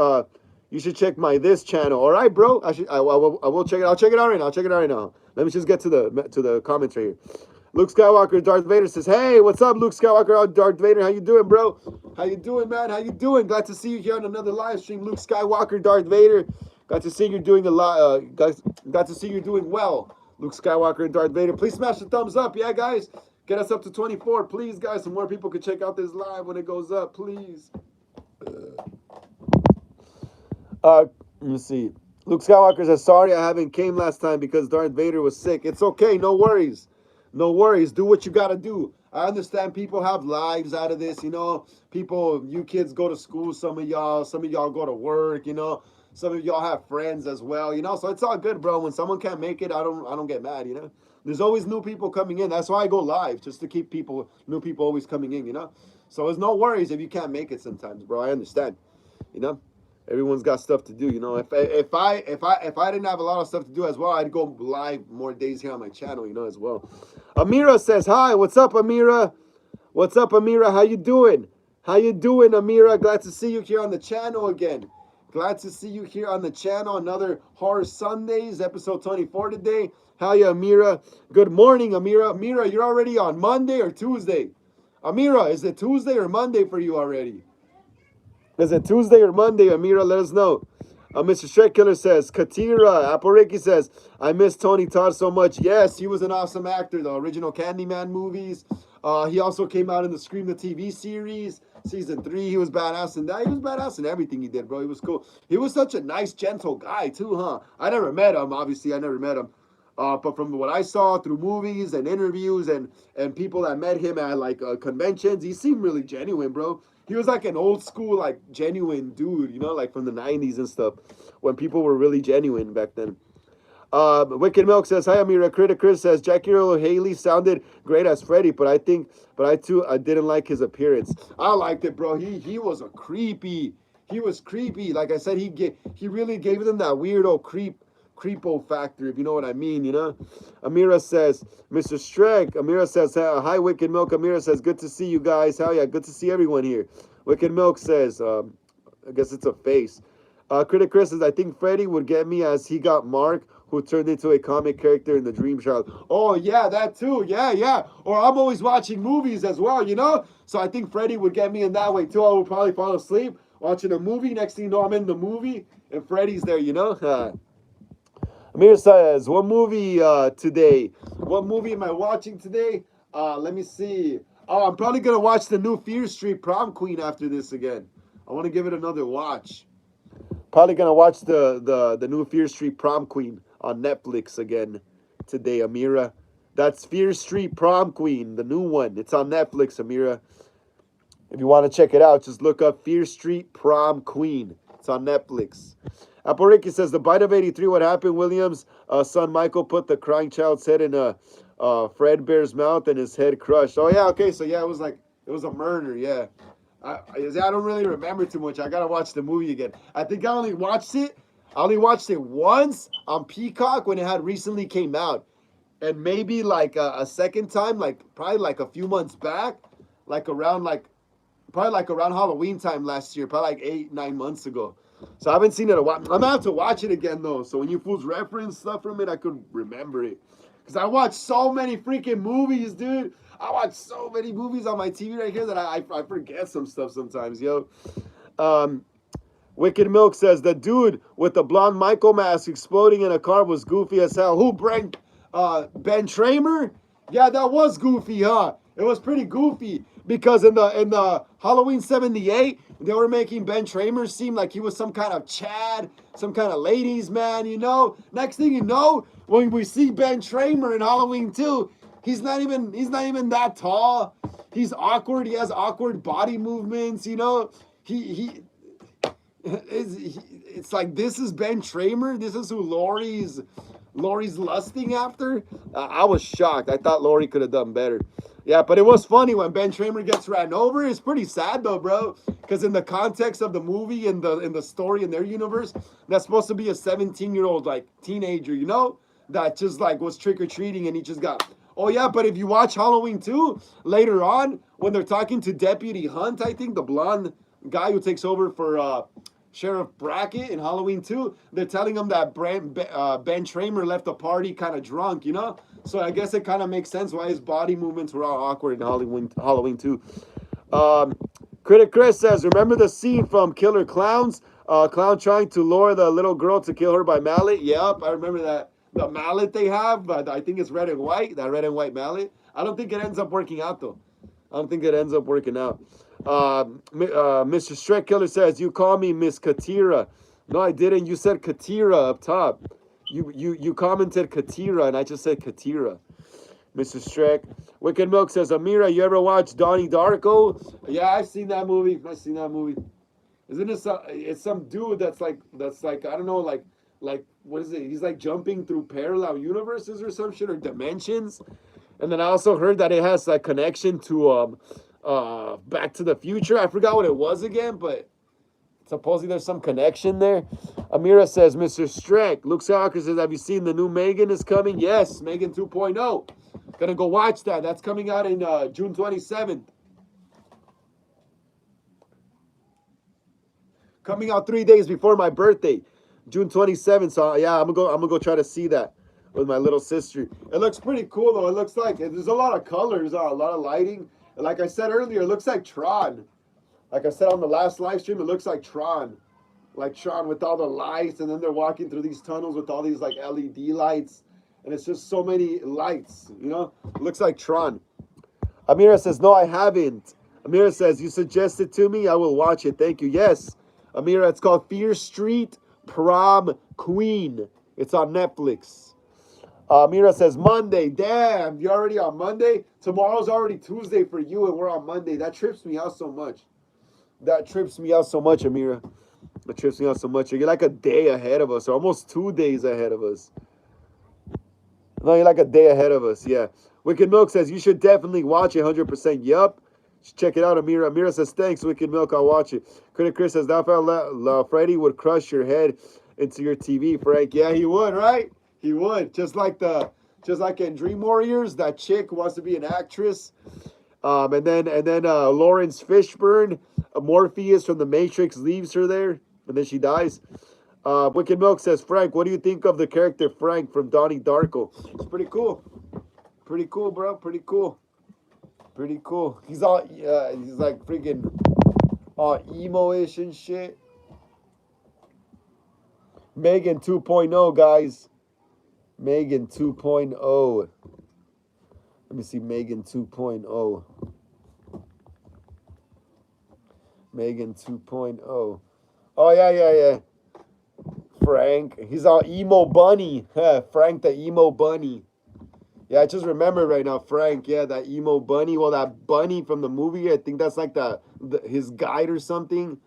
S1: my this channel." All right, bro. I will check it. I'll check it out right now. I'll check it out right now. Let me just get to the comments right here. Luke Skywalker, Darth Vader says, "Hey, what's up, Luke Skywalker, Darth Vader? How you doing, bro? How you doing, man? How you doing? Glad to see you here on another live stream, Luke Skywalker, Darth Vader. Glad to see you're doing a lot. Glad to see you're doing well, Luke Skywalker and Darth Vader. Please smash the thumbs up, yeah, guys." Get us up to 24, please, guys, so more people can check out this live when it goes up, please. Let me see. Luke Skywalker says, "Sorry I haven't came last time because Darth Vader was sick." It's okay, no worries. No worries. Do what you got to do. I understand people have lives out of this, People, you kids go to school, some of y'all go to work, Some of y'all have friends as well, So it's all good, bro. When someone can't make it, I don't get mad, There's always new people coming in. That's why I go live, just to keep new people always coming in, So there's no worries if you can't make it sometimes, bro. I understand, Everyone's got stuff to do, If I didn't have a lot of stuff to do as well, I'd go live more days here on my channel, as well. Amira says, "Hi, what's up, Amira? What's up, Amira? How you doing? How you doing, Amira? Glad to see you here on the channel again. Glad to see you here on the channel. Another Horror Sundays, episode 24 today. How you, Amira? Good morning, Amira. Amira, you're already on Monday or Tuesday? Amira, is it Tuesday or Monday for you already? Is it Tuesday or Monday, Amira? Let us know. Mr. Stray Killer says, Katira, Aporiki says, "I miss Tony Todd so much." Yes, he was an awesome actor, the original Candyman movies. He also came out in the Scream the TV series, season 3. He was badass in that. He was badass in everything he did, bro. He was cool. He was such a nice, gentle guy, too, huh? I never met him, obviously. I never met him. But from what I saw through movies and interviews and people that met him at, like, conventions, he seemed really genuine, bro. He was like an old school, like, genuine dude, like from the 90s and stuff, when people were really genuine back then. Wicked Milk says, "Hi, Amira." Critic Chris says, "Jackie Earl Haley sounded great as Freddy, but I didn't like his appearance." I liked it, bro. He was a creepy. He was creepy. Like I said, he really gave them that weirdo creepo factor, if you know what I mean, Amira says, Mr. Streck. Amira says, "Hi, Wicked Milk." Amira says, "Good to see you guys." Hell yeah, good to see everyone here. Wicked Milk says, I guess it's a face. Critic Chris says, "I think Freddy would get me as he got Mark, who turned into a comic character in the Dream Child." Oh, yeah, that too. Yeah. Or I'm always watching movies as well, So I think Freddy would get me in that way too. I would probably fall asleep watching a movie. Next thing you know, I'm in the movie and Freddy's there, Amir says, "What movie today? What movie am I watching today? Let me see. Oh, I'm probably gonna watch the new Fear Street Prom Queen after this again. I want to give it another watch. Probably gonna watch the new Fear Street Prom Queen on Netflix again today, Amira. That's Fear Street Prom Queen, the new one. It's on Netflix, Amira. If you want to check it out, just look up Fear Street Prom Queen. It's on Netflix. Aporiki says the bite of '83. What happened? Williams' son Michael put the crying child's head in a Fred Bear's mouth and his head crushed. Oh yeah, okay. So yeah, it was a murder. Yeah. I don't really remember too much. I gotta watch the movie again. I think I only watched it. I only watched it once on Peacock when it had recently came out, and maybe like a second time, like probably like a few months back, like around like probably like around Halloween time last year, probably like 8, 9 months ago. So I haven't seen it in a while. I'm gonna have to watch it again though. So when you fools reference stuff from it, I could remember it. Cause I watched so many freaking movies, dude. I watch so many movies on my TV right here that I forget some stuff sometimes, yo. Um, Wicked Milk says the dude with the blonde Michael mask exploding in a car was goofy as hell. Who, Brent? Ben Tramer? Yeah, that was goofy, huh? It was pretty goofy because in the Halloween '78, they were making Ben Tramer seem like he was some kind of Chad, some kind of ladies man, you know. Next thing you know, when we see Ben Tramer in Halloween 2, he's not even that tall. He's awkward. He has awkward body movements, you know. He it's like this is Ben Tramer. This is who Lori's lusting after. I was shocked. I thought Lori could have done better. Yeah, but it was funny when Ben Tramer gets ran over. It's pretty sad though, bro. Because in the context of the movie and the story in their universe, that's supposed to be a 17-year-old like teenager, you know, that just like was trick or treating and he just got. Oh yeah, but if you watch Halloween 2 later on when they're talking to Deputy Hunt, I think the blonde guy who takes over for Sheriff Brackett in Halloween 2, they're telling him that Ben Tramer left the party kind of drunk, you know? So I guess it kind of makes sense why his body movements were all awkward in Halloween 2. Critic Chris says, remember the scene from Killer Clowns? Clown trying to lure the little girl to kill her by mallet? Yep, I remember that. The mallet they have, but I think it's red and white, that red and white mallet. I don't think it ends up working out, though. I don't think it ends up working out. Mr. Shrek Killer says, you call me Miss Katira. No, I didn't. You said Katira up top. You commented Katira, and I just said Katira. Mr. Shrek. Wicked Milk says, Amira, you ever watch Donnie Darko? Yeah, I've seen that movie. Isn't it it's some dude that's like I don't know, like what is it? He's like jumping through parallel universes or some shit or dimensions. And then I also heard that it has like connection to Back to the Future. I forgot what it was again, but supposedly there's some connection there. Amira says, Mr. Streck. Luke Soccer says, have you seen the new Megan is coming? Yes, Megan 2.0. Gonna go watch that. That's coming out in June 27th. Coming out 3 days before my birthday, June 27th. So yeah, I'm gonna go try to see that with my little sister. It looks pretty cool though. It looks like there's a lot of colors, a lot of lighting. Like I said earlier, it looks like Tron. Like I said on the last live stream, it looks like Tron. Like Tron with all the lights, and then they're walking through these tunnels with all these like LED lights. And it's just so many lights, you know? It looks like Tron. Amira says, no, I haven't. Amira says, you suggested to me, I will watch it. Thank you. Yes, Amira, it's called Fear Street Prom Queen. It's on Netflix. Mira says, Monday. Damn, you're already on Monday? Tomorrow's already Tuesday for you, and we're on Monday. That trips me out so much. Amira. That trips me out so much. You're like a day ahead of us, or almost 2 days ahead of us. No, you're like a day ahead of us, yeah. Wicked Milk says, you should definitely watch it, 100%. Yup. Check it out, Amira. Amira says, thanks, Wicked Milk. I'll watch it. Critic Chris says, Freddy would crush your head into your TV, Frank. Yeah, he would, right? He would. Just like in Dream Warriors, that chick wants to be an actress. And then Lawrence Fishburne, Morpheus from the Matrix, leaves her there, and then she dies. Wicked Milk says, Frank, what do you think of the character Frank from Donnie Darko? It's pretty cool. Pretty cool, bro. Pretty cool. He's like freaking emo-ish and shit. Megan 2.0, guys. Megan 2.0. Let me see Megan 2.0. Megan 2.0. Oh, yeah, yeah, yeah. Frank. He's all emo bunny. Frank the emo bunny. Yeah, I just remember right now, Frank. Yeah, that emo bunny. Well, that bunny from the movie. I think that's like his guide or something.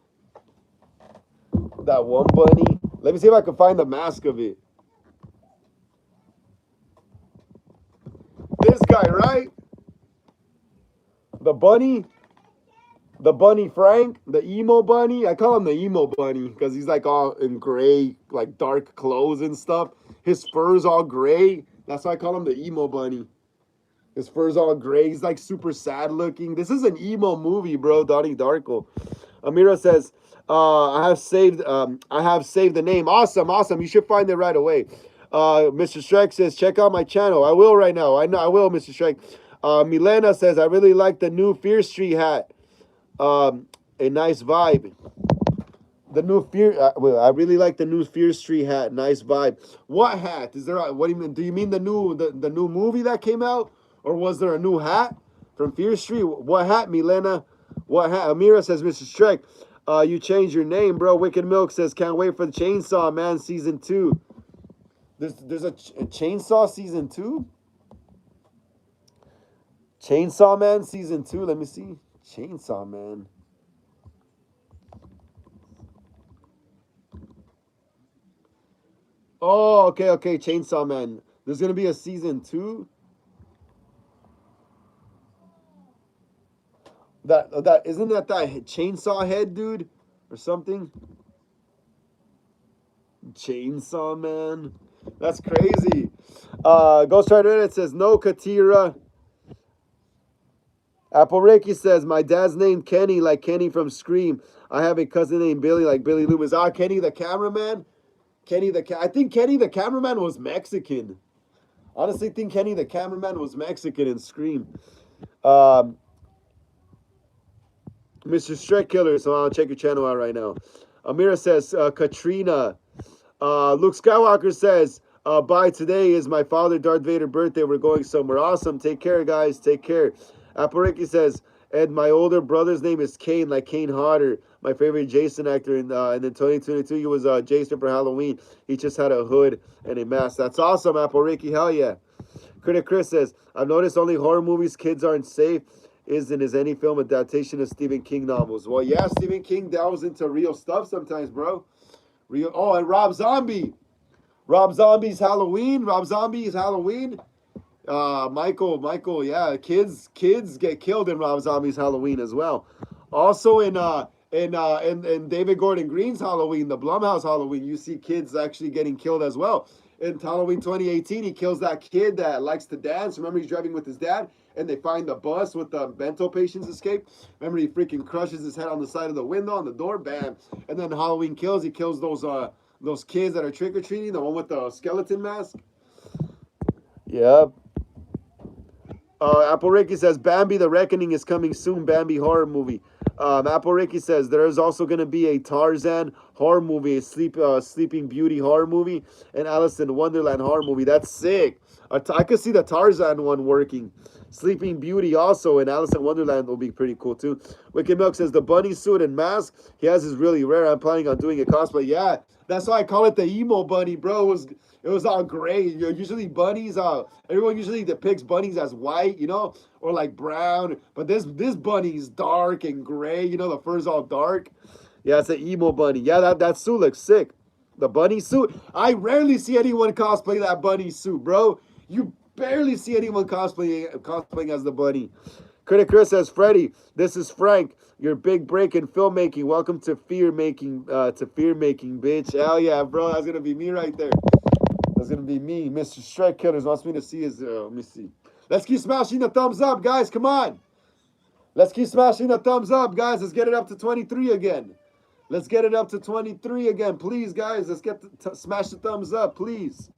S1: That one bunny. Let me see if I can find the mask of it. This guy, right? The bunny. The bunny Frank, the emo bunny. I call him the emo bunny because he's like all in gray, like dark clothes and stuff. His fur's all gray. That's why I call him the emo bunny. His fur's all gray. He's like super sad looking. This is an emo movie, bro. Donnie Darko. Amira says, I have saved the name. Awesome, awesome. You should find it right away. Mr. Shrek says, check out my channel. I will right now. I know I will, Mr. Shrek. Milena says, I really like the new Fear Street hat. A nice vibe. The new Fear. Well, I really like the new Fear Street hat. Nice vibe. What hat is there? What do you mean? Do you mean the new movie that came out, or was there a new hat from Fear Street? What hat, Milena? What hat? Amira says, Mr. Shrek, you changed your name, bro. Wicked Milk says, can't wait for the Chainsaw Man season 2. There's a Chainsaw season 2. Chainsaw Man season 2. Let me see. Chainsaw Man. Oh, okay, okay. Chainsaw Man. There's gonna be a season 2. That isn't that chainsaw head dude or something? Chainsaw Man. That's crazy. Ghost Rider It says no Katira. Apple Ricky says my dad's named Kenny, like Kenny from Scream. I have a cousin named Billy, like Billy Loomis. Ah, Kenny the cameraman. I think Kenny the cameraman was Mexican. Honestly, think Kenny the cameraman was Mexican in Scream. Um, Mr. Shrek Killer, so I'll check your channel out right now. Amira says, Katrina. Luke Skywalker says, bye, today is my father Darth Vader birthday. We're going somewhere. Awesome. Take care, guys. Take care. Apariki says, Ed, my older brother's name is Kane, like Kane Hodder, my favorite Jason actor. And in 2022, he was Jason for Halloween. He just had a hood and a mask. That's awesome, Apariki. Hell yeah. Critic Chris says, I've noticed only horror movies kids aren't safe is any film adaptation of Stephen King novels. Well, yeah, Stephen King delves into real stuff sometimes, bro. Real. Oh, and Rob Zombie. Rob Zombie's Halloween. Rob Zombie's Halloween. Michael, yeah, kids get killed in Rob Zombie's Halloween as well. Also in David Gordon Green's Halloween, the Blumhouse Halloween, you see kids actually getting killed as well. In Halloween 2018, he kills that kid that likes to dance. Remember, he's driving with his dad, and they find the bus with the bento patients escape. Remember, he freaking crushes his head on the side of the window on the door, bam. And then Halloween Kills, he kills those kids that are trick or treating, the one with the skeleton mask. Yep. Apple Ricky says Bambi the Reckoning is coming soon. Bambi horror movie. Apple Ricky says there is also going to be a Tarzan horror movie, a Sleeping Beauty horror movie, and Alice in Wonderland horror movie. That's sick. I could see the Tarzan one working. Sleeping Beauty also and Alice in Wonderland will be pretty cool too. Wicked Milk says the bunny suit and mask he has is really rare. I'm planning on doing a cosplay. Yeah, that's why I call it the emo bunny, bro. It was all gray. Usually bunnies, everyone usually depicts bunnies as white, or like brown. But this bunny's dark and gray. The fur's all dark. Yeah, it's an emo bunny. Yeah, that suit looks sick. The bunny suit. I rarely see anyone cosplay that bunny suit, bro. You barely see anyone cosplaying as the bunny. Critic Chris says, Freddy, this is Frank. Your big break in filmmaking. Welcome to fear making, bitch. Hell yeah, bro. That's gonna be me right there. That's gonna be me. Mr. Shrek Killers wants me to see his. Let me see. Let's keep smashing the thumbs up, guys. Come on. Let's keep smashing the thumbs up, guys. Let's get it up to 23 again. Let's get it up to 23 again, please, guys. Let's get smash the thumbs up, please.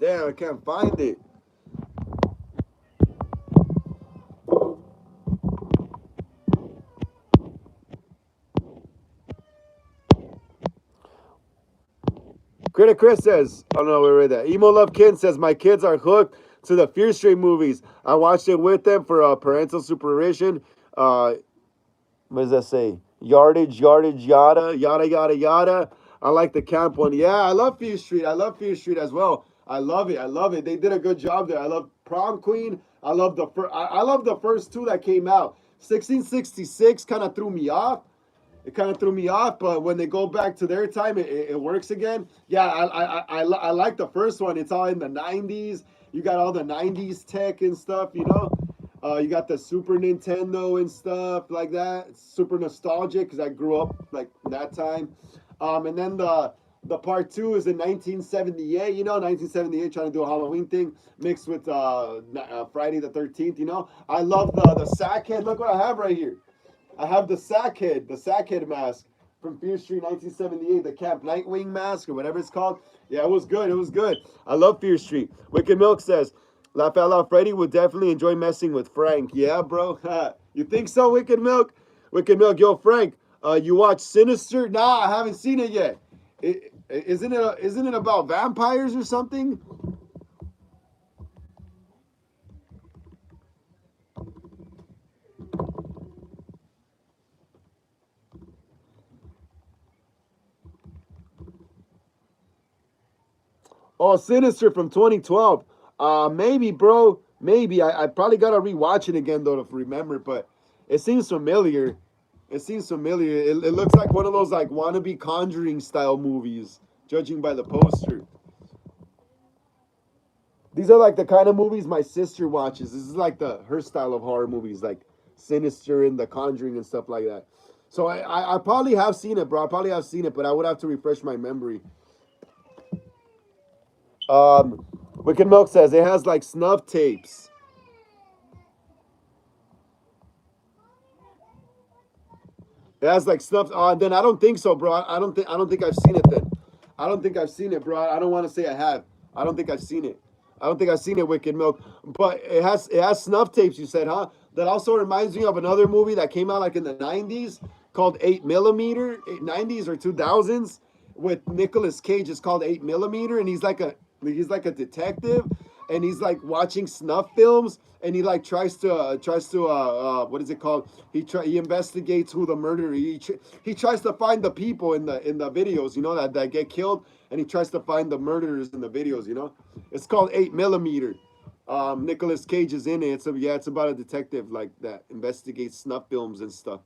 S1: Damn, I can't find it. Critic Chris says, oh no, we read that. Emo Love Kin says, my kids are hooked to the Fear Street movies. I watched it with them for parental supervision. Uh, what does that say? Yardage, yada. I like the camp one. Yeah, I love Fear Street. I love Fear Street as well. I love it. I love it. They did a good job there. I love Prom Queen. I love I love the first two that came out. 1666 kind of threw me off. It kind of threw me off, but when they go back to their time, it works again. Yeah, I like the first one. It's all in the 90s. You got all the 90s tech and stuff, you know? You got the Super Nintendo and stuff like that. It's super nostalgic because I grew up like that time. And then the part two is in 1978. You know, 1978 trying to do a Halloween thing mixed with Friday the 13th. You know, I love the sack head. Look what I have right here. I have the sack head mask from Fear Street 1978, the Camp Nightwing mask or whatever it's called. Yeah, it was good. It was good. I love Fear Street. Wicked Milk says, Laugh Out Loud Freddy would definitely enjoy messing with Frank. Yeah, bro. You think so, Wicked Milk? Wicked Milk, yo, Frank, you watch Sinister? Nah, I haven't seen it yet. Isn't it about vampires or something? Oh, Sinister from 2012. Maybe, bro. Maybe. I probably gotta rewatch it again though to remember, but it seems familiar. It seems familiar. It looks like one of those like wannabe Conjuring style movies, judging by the poster. These are like the kind of movies my sister watches. This is like the her style of horror movies, like Sinister and The Conjuring and stuff like that. So I probably have seen it, bro. I probably have seen it, but I would have to refresh my memory. Wicked Milk says it has like snuff tapes. It has like snuff. Then I don't think so, bro. I don't think I've seen it then. I don't think I've seen it, bro. I don't want to say I have. I don't think I've seen it. I don't think I've seen it, Wicked Milk. But it has snuff tapes. You said, huh? That also reminds me of another movie that came out like in the 90s called 8 millimeter, 90s or 2000s with Nicolas Cage. It's called 8 millimeter, and he's like a detective, and he's like watching snuff films, and he like tries to what is it called? He investigates who the murderer. He tries to find the people in the videos, you know, that get killed, and he tries to find the murderers in the videos. You know, it's called 8 millimeter. Nicolas Cage is in it. It's about a detective like that investigates snuff films and stuff.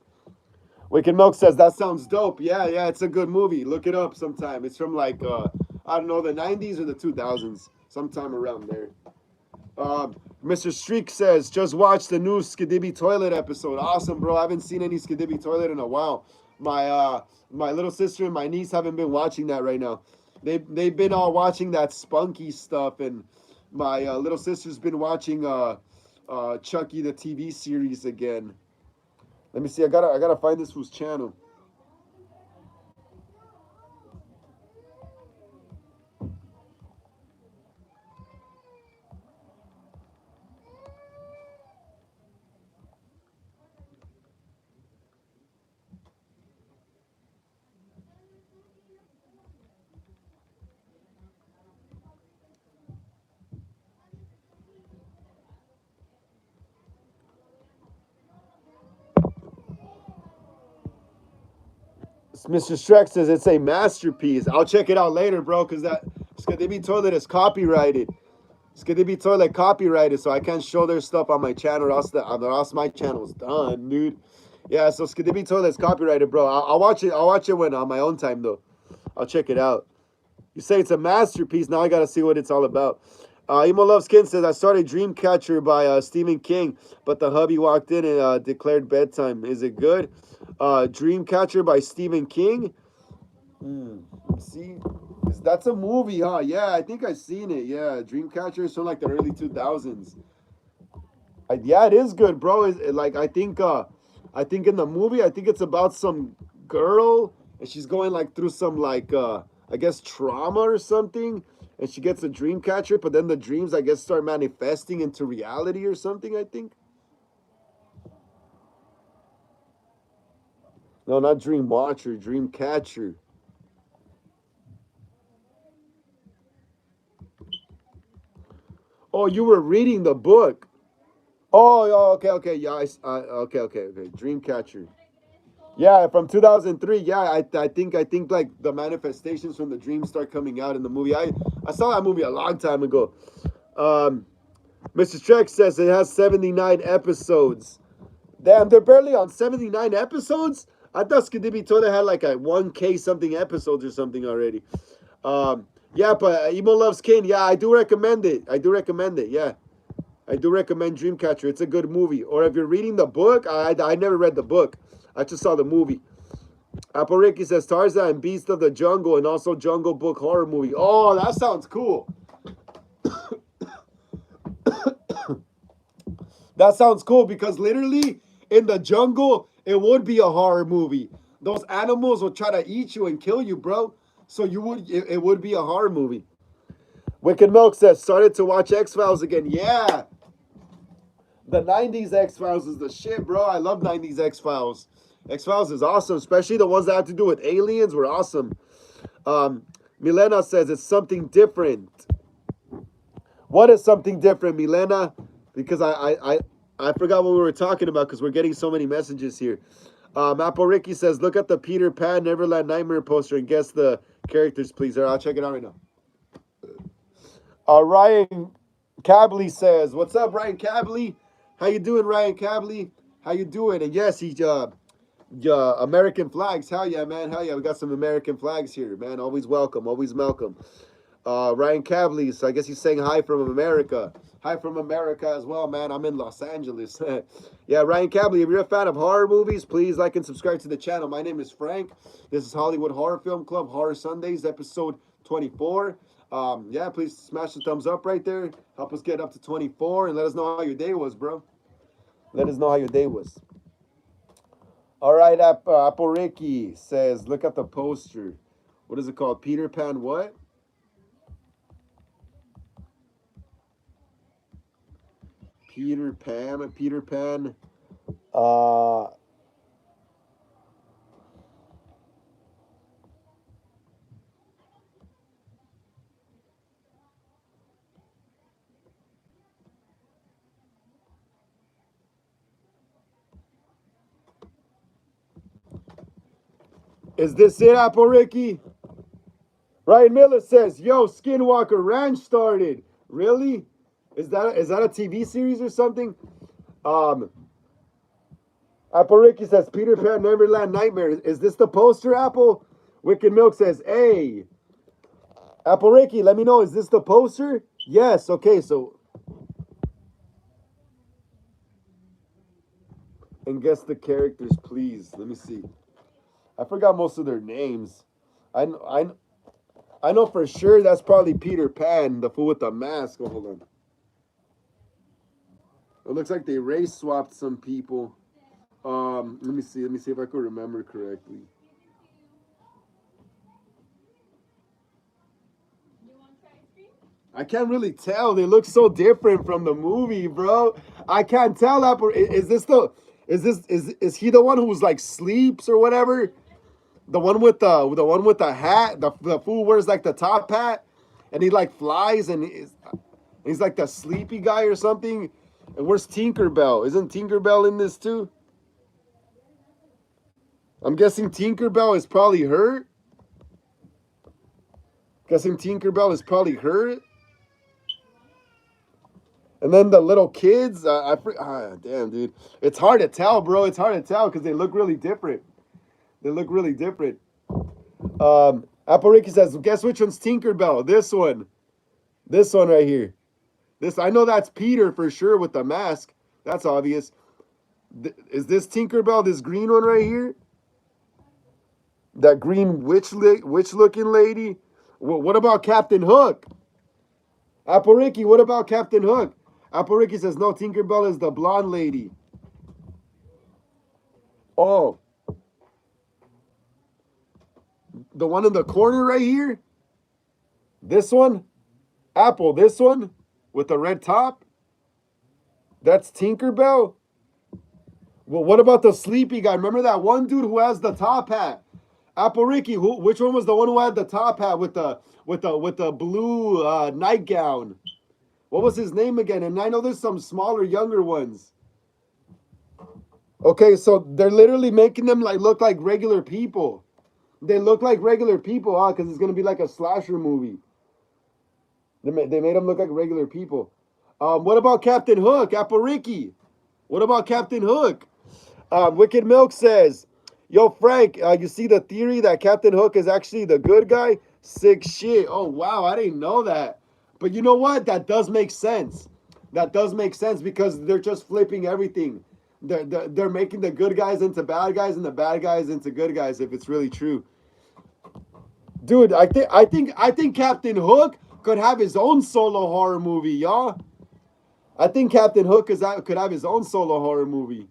S1: Wicked Milk says that sounds dope. Yeah, it's a good movie. Look it up sometime. It's from like I don't know, the 90s or the 2000s, sometime around there. Mr. Streak says just watch the new Skidibby Toilet episode. Awesome, bro. I haven't seen any Skidibby Toilet in a while. My little sister and my niece haven't been watching that right now. They've been all watching that spunky stuff, and my little sister's been watching Chucky the TV series again. Let me see. I gotta find this fool's channel. Mr. Streck says it's a masterpiece. I'll check it out later, bro, because that Skadibi Toilet is copyrighted. Skadibi Toilet copyrighted, so I can't show their stuff on my channel, or else my channel's done, dude. Yeah, so Skadibi Toilet is copyrighted, bro. I'll watch it. I'll watch it when on my own time, though. I'll check it out. You say it's a masterpiece. Now I gotta see what it's all about. Emo Love Skin says I started Dreamcatcher by Stephen King, but the hubby walked in and declared bedtime. Is it good? Dreamcatcher by Stephen King. See, that's a movie, huh? Yeah, I think I've seen it. Yeah, Dreamcatcher is from like the early 2000s. Yeah, it is good, bro. Like I think in the movie, I think it's about some girl and she's going like through some like I guess trauma or something, and she gets a dream catcher, but then the dreams, I guess, start manifesting into reality or something, I think. No, not dream watcher, dream catcher. Oh, you were reading the book. Oh, yeah, okay, okay, yeah, okay, okay, okay. Dreamcatcher. Yeah, from 2003. Yeah, I think like the manifestations from the dreams start coming out in the movie. I saw that movie a long time ago. Um, Mr. Trek says it has 79 episodes. Damn, they're barely on 79 episodes. I thought Skadibi Toda had like a 1K something episodes or something already. Yeah, but Emo Loves King. Yeah, I do recommend it. I do recommend it. Yeah. I do recommend Dreamcatcher. It's a good movie. Or if you're reading the book, I never read the book. I just saw the movie. Apple Ricky says Tarzan, Beast of the Jungle, and also Jungle Book horror movie. Oh, that sounds cool. That sounds cool because literally in the jungle, it would be a horror movie. Those animals will try to eat you and kill you, bro. So it would be a horror movie. Wicked Milk says started to watch X Files again. Yeah, the 90s X Files is the shit, bro. I love 90s X Files. X Files is awesome, especially the ones that have to do with aliens were awesome. Milena says it's something different. What is something different, Milena? Because I forgot what we were talking about because we're getting so many messages here. Apple Ricky says, look at the Peter Pan Neverland Nightmare poster and guess the characters, please. All right, I'll check it out right now. Ryan Cabley says, what's up, Ryan Cabley? How you doing, Ryan Cabley? How you doing? And yes, he's American flags. Hell yeah, man. Hell yeah, we got some American flags here, man. Always welcome. Always welcome. Ryan Cabley, so I guess he's saying hi from America. Hi from America as well, man. I'm in Los Angeles. Yeah, Ryan Cabley, if you're a fan of horror movies, please like and subscribe to the channel. My name is Frank. This is Hollywood Horror Film Club, Horror Sundays, episode 24. Yeah, please smash the thumbs up right there. Help us get up to 24 and let us know how your day was, bro. Let us know how your day was. All right, Apple Ricky says, look at the poster. What is it called? Peter Pan what? Peter Pan. Is this it, Apple Ricky? Ryan Miller says, yo, Skinwalker Ranch started. Really? Is that a TV series or something? Apple Ricky says, Peter Pan Neverland Nightmare. Is this the poster, Apple? Wicked Milk says, hey. Apple Ricky, let me know, is this the poster? Yes, okay, so. And guess the characters, please. Let me see. I forgot most of their names. I know for sure that's probably Peter Pan, the fool with the mask. Oh, hold on. It looks like they race swapped some people. Let me see. Let me see if I could remember correctly. I can't really tell. They look so different from the movie, bro. I can't tell. Is this the? Is he the one who's like sleeps or whatever? The one with the hat. The fool wears like the top hat, and he like flies and he's like the sleepy guy or something. And where's Tinkerbell? Isn't Tinkerbell in this too? I'm guessing Tinkerbell is probably her. Guessing Tinkerbell is probably her. And then the little kids, damn, dude. It's hard to tell, bro. It's hard to tell because they look really different. They look really different. Apple Ricky says, guess which one's Tinkerbell? This one. This one right here. I know that's Peter for sure with the mask. That's obvious. Is this Tinkerbell, this green one right here? That green witch-looking lady? What about Captain Hook? Apple Ricky, what about Captain Hook? Apple Ricky says, no, Tinkerbell is the blonde lady. Oh. The one in the corner right here? This one? Apple, this one with the red top. That's Tinkerbell. Well, what about the sleepy guy? Remember that one dude who has the top hat? Apple Ricky. Which one was the one who had the top hat with the blue nightgown? What was his name again? And I know there's some smaller, younger ones. Okay, so they're literally making them like look like regular people. They look like regular people, huh? Because it's gonna be like a slasher movie. They made them look like regular people. What about Captain Hook? Apple Ricky. What about Captain Hook? Wicked Milk says, "Yo, Frank, you see the theory that Captain Hook is actually the good guy? Sick shit. Oh wow, I didn't know that. But you know what? That does make sense. That does make sense because they're just flipping everything. They're making the good guys into bad guys and the bad guys into good guys. If it's really true, dude, I think Captain Hook could have his own solo horror movie, y'all. I think Captain Hook could have his own solo horror movie.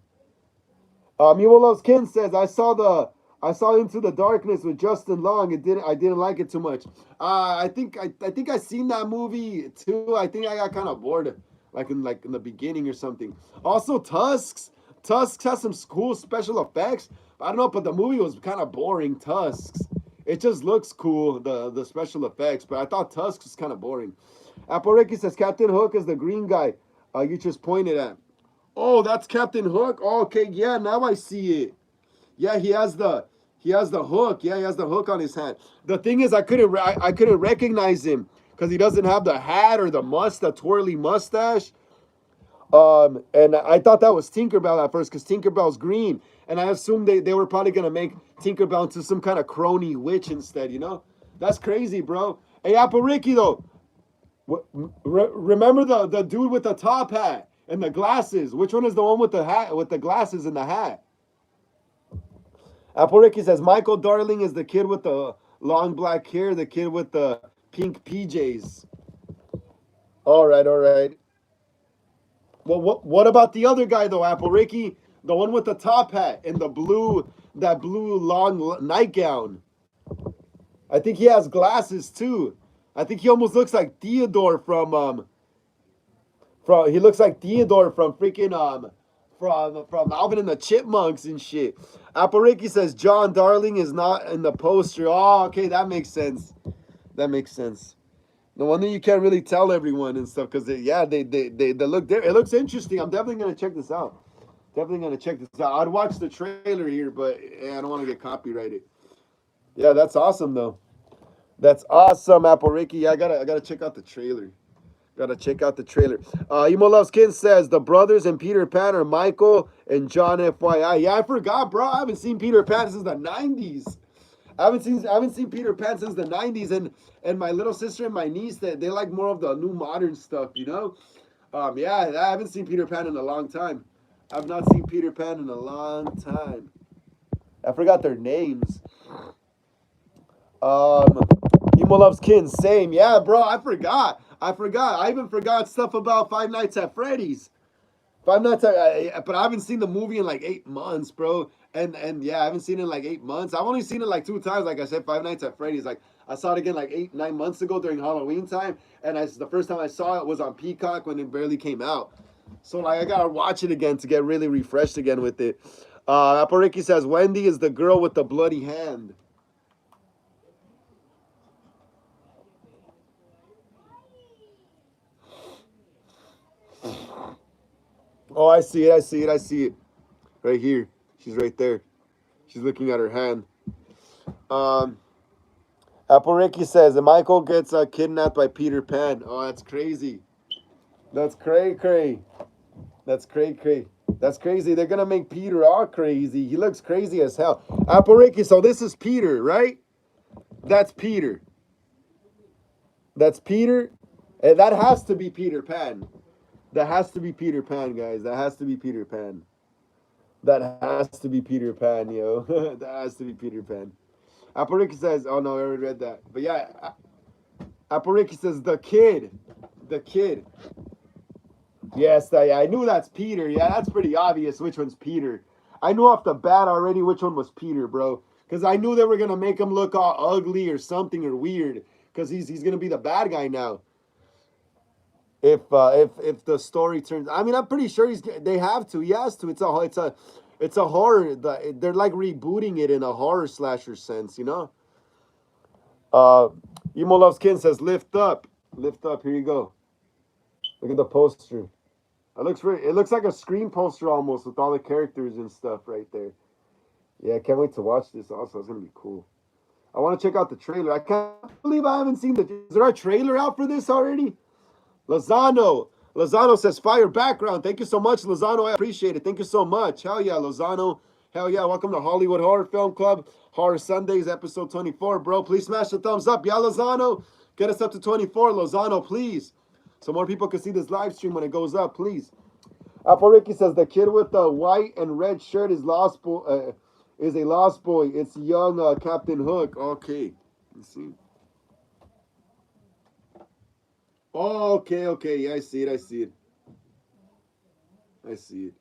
S1: Mule Loves Kin says I saw Into the Darkness with Justin Long. I didn't like it too much. I think I seen that movie too. I think I got kind of bored, like in the beginning or something. Also Tusks has some cool special effects. I don't know, but the movie was kind of boring. Tusks. It just looks cool, the special effects, but I thought Tusks was kind of boring. Apple Ricky says Captain Hook is the green guy you just pointed at. Oh, that's Captain Hook. Oh, okay, yeah, now I see it. Yeah, he has the hook. Yeah, he has the hook on his hand. The thing is, I couldn't recognize him because he doesn't have the hat or the twirly mustache. And I thought that was Tinkerbell at first because Tinkerbell's green, and I assumed they were probably gonna make Tinkerbell into some kind of crony witch instead. That's crazy, bro. Hey, Apple Ricky though, remember the dude with the top hat and the glasses? Which one is the one with the hat with the glasses and the hat? Apple Ricky says Michael Darling is the kid with the long black hair, the kid with the pink PJs. All right, all right. Well, what about the other guy though, Apple Ricky? The one with the top hat and that blue long nightgown. I think he has glasses too. I think he almost looks like Theodore from he looks like Theodore from freaking from Alvin and the Chipmunks and shit. Apple Ricky says John Darling is not in the poster. Oh, okay, that makes sense. That makes sense. No wonder you can't really tell everyone and stuff because they look there. It looks interesting. I'm definitely gonna check this out. Definitely gonna check this out. I'd watch the trailer here, but I don't want to get copyrighted. Yeah, that's awesome though. That's awesome, Apple Ricky. Yeah, I gotta check out the trailer. Gotta check out the trailer. Emo Loves Kin says the brothers in Peter Pan are Michael and John. FYI. Yeah, I forgot, bro. I haven't seen Peter Pan since the '90s. I haven't seen Peter Pan since the '90s, and my little sister and my niece they like more of the new modern stuff. Yeah, I haven't seen Peter Pan in a long time. I've not seen Peter Pan in a long time. I forgot their names. Emo Loves Kin, same. Yeah, bro, I forgot. I even forgot stuff about Five Nights at Freddy's. But I haven't seen the movie in like 8 months, bro. And yeah, I haven't seen it in like 8 months. I've only seen it like 2 times. Like I said, Five Nights at Freddy's. Like I saw it again like 8, 9 months ago during Halloween time, and the first time I saw it was on Peacock when it barely came out. So like I gotta watch it again to get really refreshed again with it. Apple Ricky says Wendy is the girl with the bloody hand. Oh, I see it. I see it. I see it. Right here. She's right there. She's looking at her hand. Um, Apple Ricky says that Michael gets kidnapped by Peter Pan. Oh, that's crazy. That's cray cray. That's cray cray. That's crazy. They're gonna make Peter all crazy. He looks crazy as hell. Apple Ricky. So this is Peter, right? That's Peter. That's Peter. And that has to be Peter Pan. That has to be Peter Pan, guys. That has to be Peter Pan. That has to be Peter Pan, yo. That has to be Peter Pan. Apple Ricky says, oh no, I already read that. But yeah, Apple Ricky says, the kid. The kid. Yes, I knew that's Peter. Yeah, that's pretty obvious which one's Peter. I knew off the bat already which one was Peter, bro. Because I knew they were going to make him look all ugly or something or weird. Because he's going to be the bad guy now. if the story turns. I mean, I'm pretty sure they have to. He has to. It's a horror. They're like rebooting it in a horror slasher sense, you know. Uh, Emo Loves Kin says, "Lift up, lift up." Here you go. Look at the poster. It looks like a screen poster almost with all the characters and stuff right there. Yeah, I can't wait to watch this. Also, it's gonna be cool. I want to check out the trailer. I can't believe I haven't seen the. Is there a trailer out for this already? Lozano. Lozano says fire background. Thank you so much, Lozano. I appreciate it. Thank you so much. Hell yeah, Lozano. Hell yeah. Welcome to Hollywood Horror Film Club. Horror Sundays, episode 24, bro. Please smash the thumbs up. Yeah, Lozano. Get us up to 24, Lozano, please. So more people can see this live stream when it goes up, please. Apple Ricky says the kid with the white and red shirt is lost boy. Is a lost boy. It's young Captain Hook. Okay. Let's see. Oh, okay, okay. Yeah, I see it. I see it. I see it.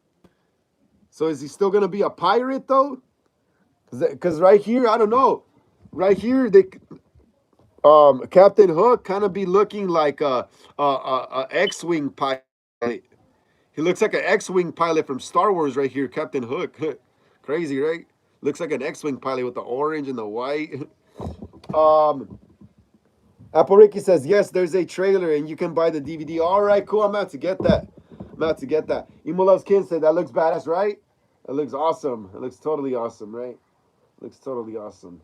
S1: So is he still gonna be a pirate though? Because right here, I don't know. Right here, they Captain Hook kind of be looking like a X-wing pilot. He looks like an X-wing pilot from Star Wars right here, Captain Hook. Crazy, right? Looks like an X-wing pilot with the orange and the white. Apple Ricky says, yes, there's a trailer and you can buy the DVD. All right, cool. I'm out to get that. I'm out to get that. Emo Loves Kin said, that looks badass, right? That looks awesome. It looks totally awesome, right? Looks totally awesome.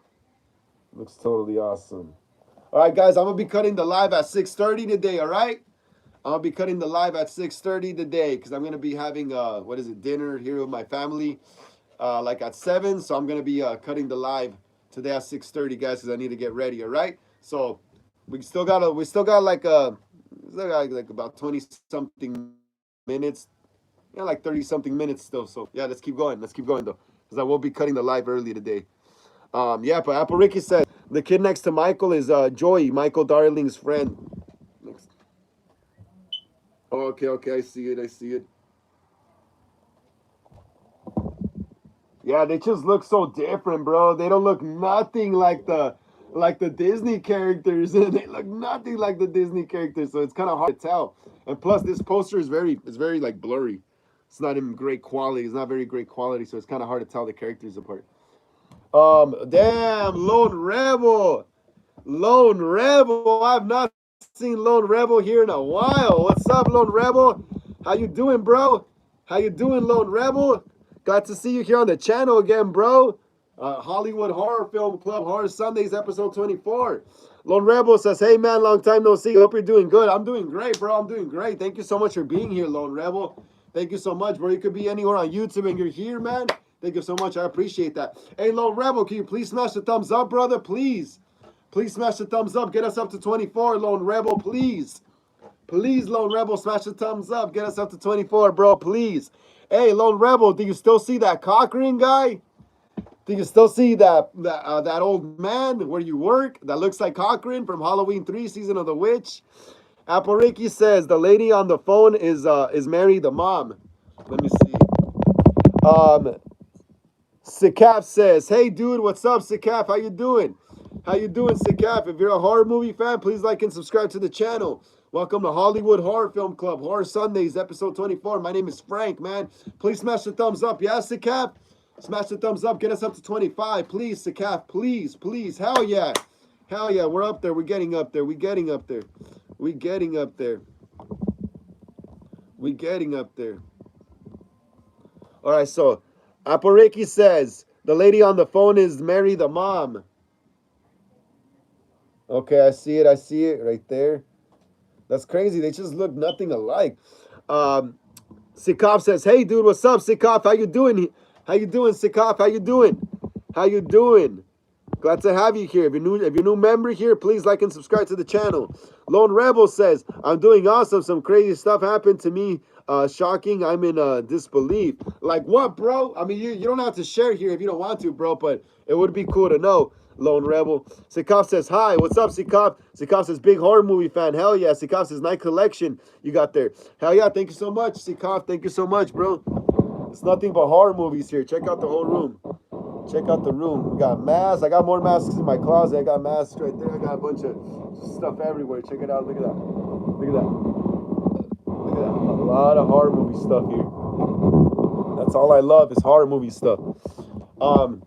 S1: Looks totally awesome. All right, guys, I'm going to be cutting the live at 6:30 today, all right? I'll be cutting the live at 6:30 today because I'm going to be having, dinner here with my family like at 7. So I'm going to be cutting the live today at 6:30, guys, because I need to get ready, all right? So we still got like about 20 something minutes. Yeah, like 30 something minutes still. So yeah, let's keep going. Let's keep going though. Because I will be cutting the live early today. Yeah, but Apple Ricky said the kid next to Michael is Joey, Michael Darling's friend. Next. Oh, okay, okay, I see it, I see it. Yeah, they just look so different, bro. They don't look nothing like the Disney characters. They look nothing like the Disney characters, so it's kind of hard to tell. And plus, this poster is very like blurry. It's not in great quality. It's not very great quality, so it's kind of hard to tell the characters apart. Damn, Lone Rebel. Lone Rebel. I've not seen Lone Rebel here in a while. What's up, Lone Rebel? How you doing, bro? How you doing, Lone Rebel? Glad to see you here on the channel again, bro. Hollywood Horror Film Club, Horror Sundays, episode 24. Lone Rebel says, hey, man, long time no see. Hope you're doing good. I'm doing great, bro. I'm doing great. Thank you so much for being here, Lone Rebel. Thank you so much, bro. You could be anywhere on YouTube and you're here, man. Thank you so much. I appreciate that. Hey, Lone Rebel, can you please smash the thumbs up, brother? Please. Please smash the thumbs up. Get us up to 24, Lone Rebel, please. Please, Lone Rebel, smash the thumbs up. Get us up to 24, bro, please. Hey, Lone Rebel, do you still see that cock ring guy? Do you still see that old man where you work that looks like Cochran from Halloween 3, Season of the Witch? Apple Ricky says the lady on the phone is Mary the mom. Let me see. Sikaf says, hey, dude, what's up, Sikaf? How you doing? How you doing, Sikaf? If you're a horror movie fan, please like and subscribe to the channel. Welcome to Hollywood Horror Film Club, Horror Sundays, episode 24. My name is Frank, man. Please smash the thumbs up. Yeah, Sikaf? Smash the thumbs up. Get us up to 25. Please, Sikaf. Please, please. Hell yeah. Hell yeah. We're up there. We're getting up there. We're getting up there. We're getting up there. We're getting up there. All right, so Apareki says the lady on the phone is Mary the mom. Okay, I see it. I see it right there. That's crazy. They just look nothing alike. Sikaf says, hey, dude, what's up, Sikaf? How you doing? How you doing, Sikaf? How you doing? How you doing? Glad to have you here. If you're a new member here, please like and subscribe to the channel. Lone Rebel says, I'm doing awesome. Some crazy stuff happened to me. Shocking. I'm in disbelief. Like what, bro? I mean, you don't have to share here if you don't want to, bro, but it would be cool to know. Lone Rebel. Sikaf says, hi. What's up, Sikaf? Sikaf says, big horror movie fan. Hell yeah. Sikaf says, nice collection you got there. Hell yeah. Thank you so much, Sikaf. Thank you so much, bro. It's nothing but horror movies here. Check out the whole room. Check out the room. We got masks. I got more masks in my closet. I got masks right there. I got a bunch of stuff everywhere. Check it out. Look at that. Look at that. lot of horror movie stuff here. That's all I love is horror movie stuff. Um,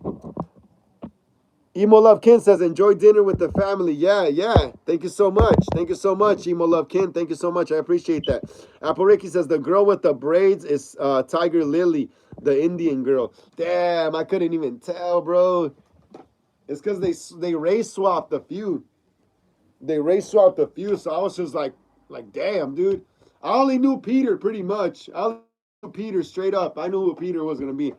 S1: Emo Love Kin says, enjoy dinner with the family. Yeah, yeah. Thank you so much. Thank you so much, Emo Love Kin. Thank you so much. I appreciate that. Apple Ricky says, the girl with the braids is Tiger Lily, the Indian girl. Damn, I couldn't even tell, bro. It's because they race swapped a few. They race swapped a few, so I was just like, damn, dude. I only knew Peter pretty much. I only knew Peter straight up. I knew who Peter was gonna be.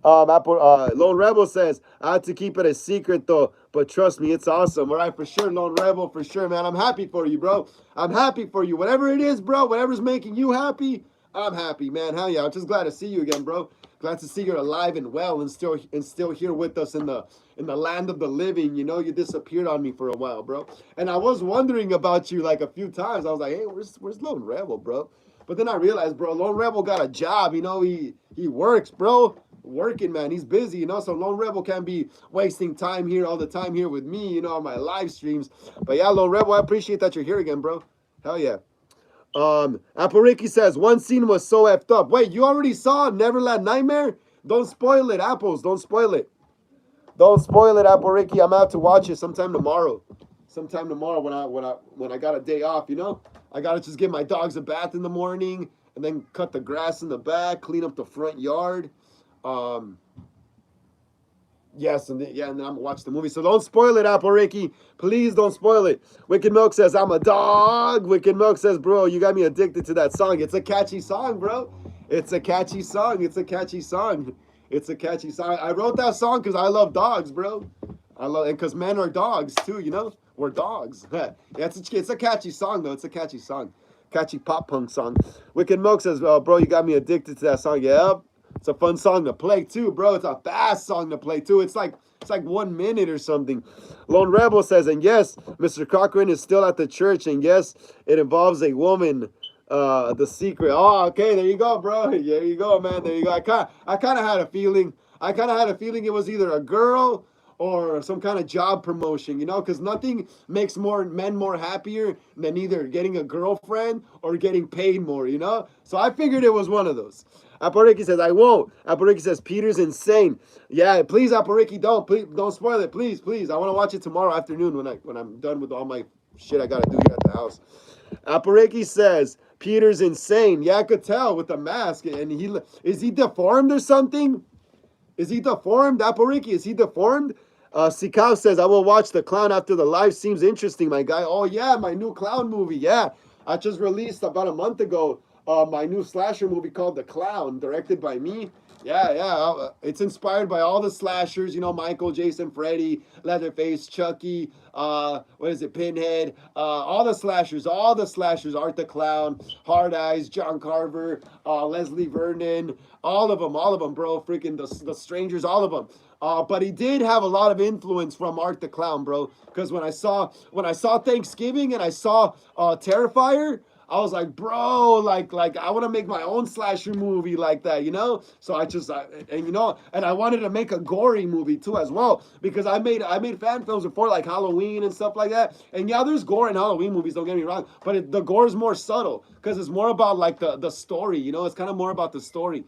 S1: Lone Rebel says, I had to keep it a secret though, but trust me, it's awesome. All right, for sure, Lone Rebel, for sure, man. I'm happy for you, bro. I'm happy for you. Whatever it is, bro, whatever's making you happy, I'm happy, man. Hell yeah. I'm just glad to see you again, bro. Glad to see you're alive and well and still here with us in the land of the living. You know, you disappeared on me for a while, bro. And I was wondering about you like a few times. I was like, hey, where's Lone Rebel, bro? But then I realized, bro, Lone Rebel got a job. You know, he works, bro. Working, man. He's busy, you know. So Lone Rebel can't be wasting time here all the time here with me, you know, on my live streams. But yeah, Lone Rebel, I appreciate that you're here again, bro. Hell yeah. Apple Ricky says one scene was so effed up. Wait, you already saw Neverland Nightmare? Don't spoil it, Apples. Don't spoil it. Don't spoil it, Apple Ricky. I'm out to watch it sometime tomorrow. Sometime tomorrow when I got a day off, you know? I gotta just give my dogs a bath in the morning and then cut the grass in the back, clean up the front yard. Um, Yes, and then I'm gonna watch the movie. So don't spoil it, Apple Ricky. Please don't spoil it. Wicked Milk says, I'm a dog. Wicked Milk says, bro, you got me addicted to that song. It's a catchy song, bro. It's a catchy song. It's a catchy song. It's a catchy song. I wrote that song because I love dogs, bro. I love and because men are dogs too, you know? We're dogs. Yeah, it's a catchy song though. It's a catchy song. Catchy pop punk song. Wicked Milk says, bro, you got me addicted to that song. Yep. It's a fun song to play too, bro. It's a fast song to play too. It's like 1 minute or something. Lone Rebel says, and yes, Mr. Cochran is still at the church, and yes, it involves a woman. The secret. Oh, okay, there you go, bro. There you go, man. There you go. I kind of had a feeling. I kind of had a feeling it was either a girl or some kind of job promotion, you know, because nothing makes men more happier than either getting a girlfriend or getting paid more, you know. So I figured it was one of those. Apariki says, I won't. Apariki says, Peter's insane. Yeah, please, Apariki, don't spoil it. Please, please. I want to watch it tomorrow afternoon when I'm done with all my shit I got to do here at the house. Apariki says, Peter's insane. Yeah, I could tell with the mask. And is he deformed or something? Is he deformed? Apariki, is he deformed? Sikau says, I will watch The Clown after the live. Seems interesting, my guy. Oh, yeah, my new clown movie. Yeah, I just released about a month ago my new slasher movie called The Clown, directed by me. Yeah. It's inspired by all the slashers, you know, Michael, Jason, Freddy, Leatherface, Chucky, Pinhead, all the slashers, Art the Clown, Hard Eyes, John Carver, Leslie Vernon, all of them, bro, freaking the Strangers, all of them. But he did have a lot of influence from Art the Clown, bro, because when I saw Thanksgiving and I saw Terrifier, I was like, bro, like I want to make my own slasher movie like that, you know? So and I wanted to make a gory movie too as well because I made fan films before like Halloween and stuff like that. And yeah, there's gore in Halloween movies, don't get me wrong, but the gore is more subtle because it's more about like the story, you know? It's kind of more about the story,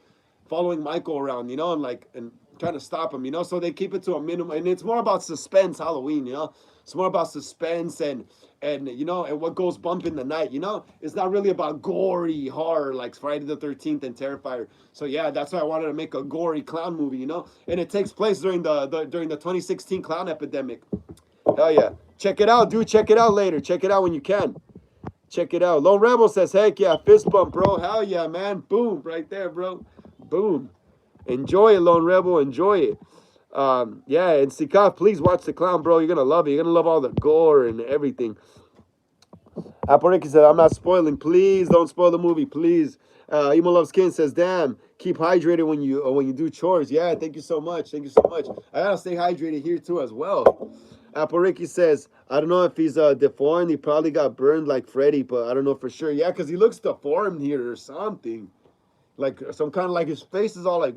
S1: following Michael around, you know, and trying to stop him, you know? So they keep it to a minimum, and it's more about suspense, Halloween, you know? It's more about suspense and you know, and what goes bump in the night, you know? It's not really about gory horror like Friday the 13th and Terrifier. So yeah, that's why I wanted to make a gory clown movie, you know? And it takes place during the 2016 clown epidemic. Hell yeah. Check it out, dude. Check it out later. Check it out when you can. Check it out. Lone Rebel says, heck yeah, fist bump, bro. Hell yeah, man. Boom, right there, bro. Boom. Enjoy it, Lone Rebel. Enjoy it. Yeah, and Sikaf, please watch The Clown, bro. You're gonna love it. You're gonna love all the gore and everything. Apariki said, I'm not spoiling. Please don't spoil the movie, please. Emo Loves Kin says, damn, keep hydrated when you do chores. Yeah, thank you so much. Thank you so much. I gotta stay hydrated here too as well. Apariki says, I don't know if he's deformed. He probably got burned like Freddy, but I don't know for sure. Yeah, because he looks deformed here or something. Like some kind of like his face is all like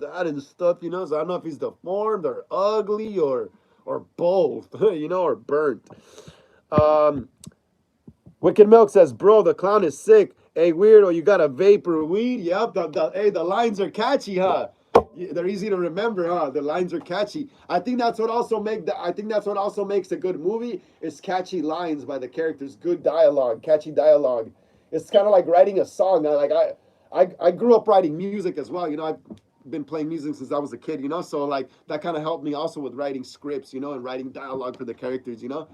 S1: that and stuff, you know. So I don't know if he's deformed or ugly or both, you know, or burnt. Wicked Milk says, bro, The Clown is sick. Hey, weirdo, you got a vapor weed? Yep. Hey, the lines are catchy, huh? They're easy to remember, huh? The lines are catchy. I think that's what also make the. I think that's what also makes a good movie is catchy lines by the characters, good dialogue, catchy dialogue. It's kind of like writing a song. I grew up writing music as well. You know, I've been playing music since I was a kid. You know, so like that kind of helped me also with writing scripts. You know, and writing dialogue for the characters. You know.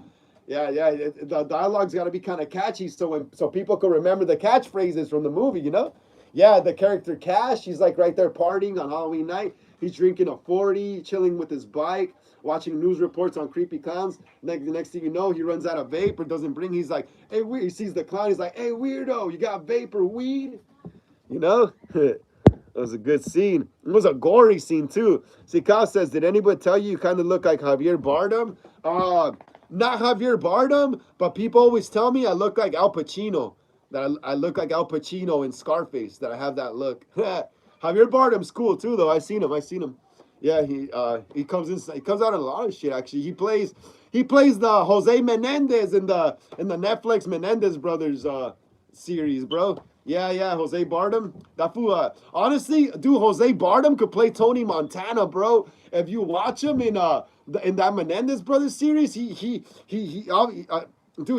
S1: Yeah, yeah. The dialogue's got to be kind of catchy, so people can remember the catchphrases from the movie. You know. Yeah, the character Cash, he's like right there partying on Halloween night. He's drinking a 40, chilling with his bike, watching news reports on creepy clowns. Next thing you know, he runs out of vape or doesn't bring. He's like, hey, he sees the clown. He's like, hey, weirdo, you got vape or weed? You know? It was a good scene. It was a gory scene too. Sikal says, did anybody tell you kind of look like Javier Bardem? Not Javier Bardem, but people always tell me I look like Al Pacino. That I look like Al Pacino in Scarface. That I have that look. Javier Bardem's cool too, though. I seen him. I seen him. Yeah, he comes in. He comes out in a lot of shit. Actually, he plays the Jose Menendez in the Netflix Menendez brothers series, bro. Yeah, yeah, Jose Bardem. That fool. Honestly, dude, Jose Bardem could play Tony Montana, bro. If you watch him in that Menendez brothers series, dude,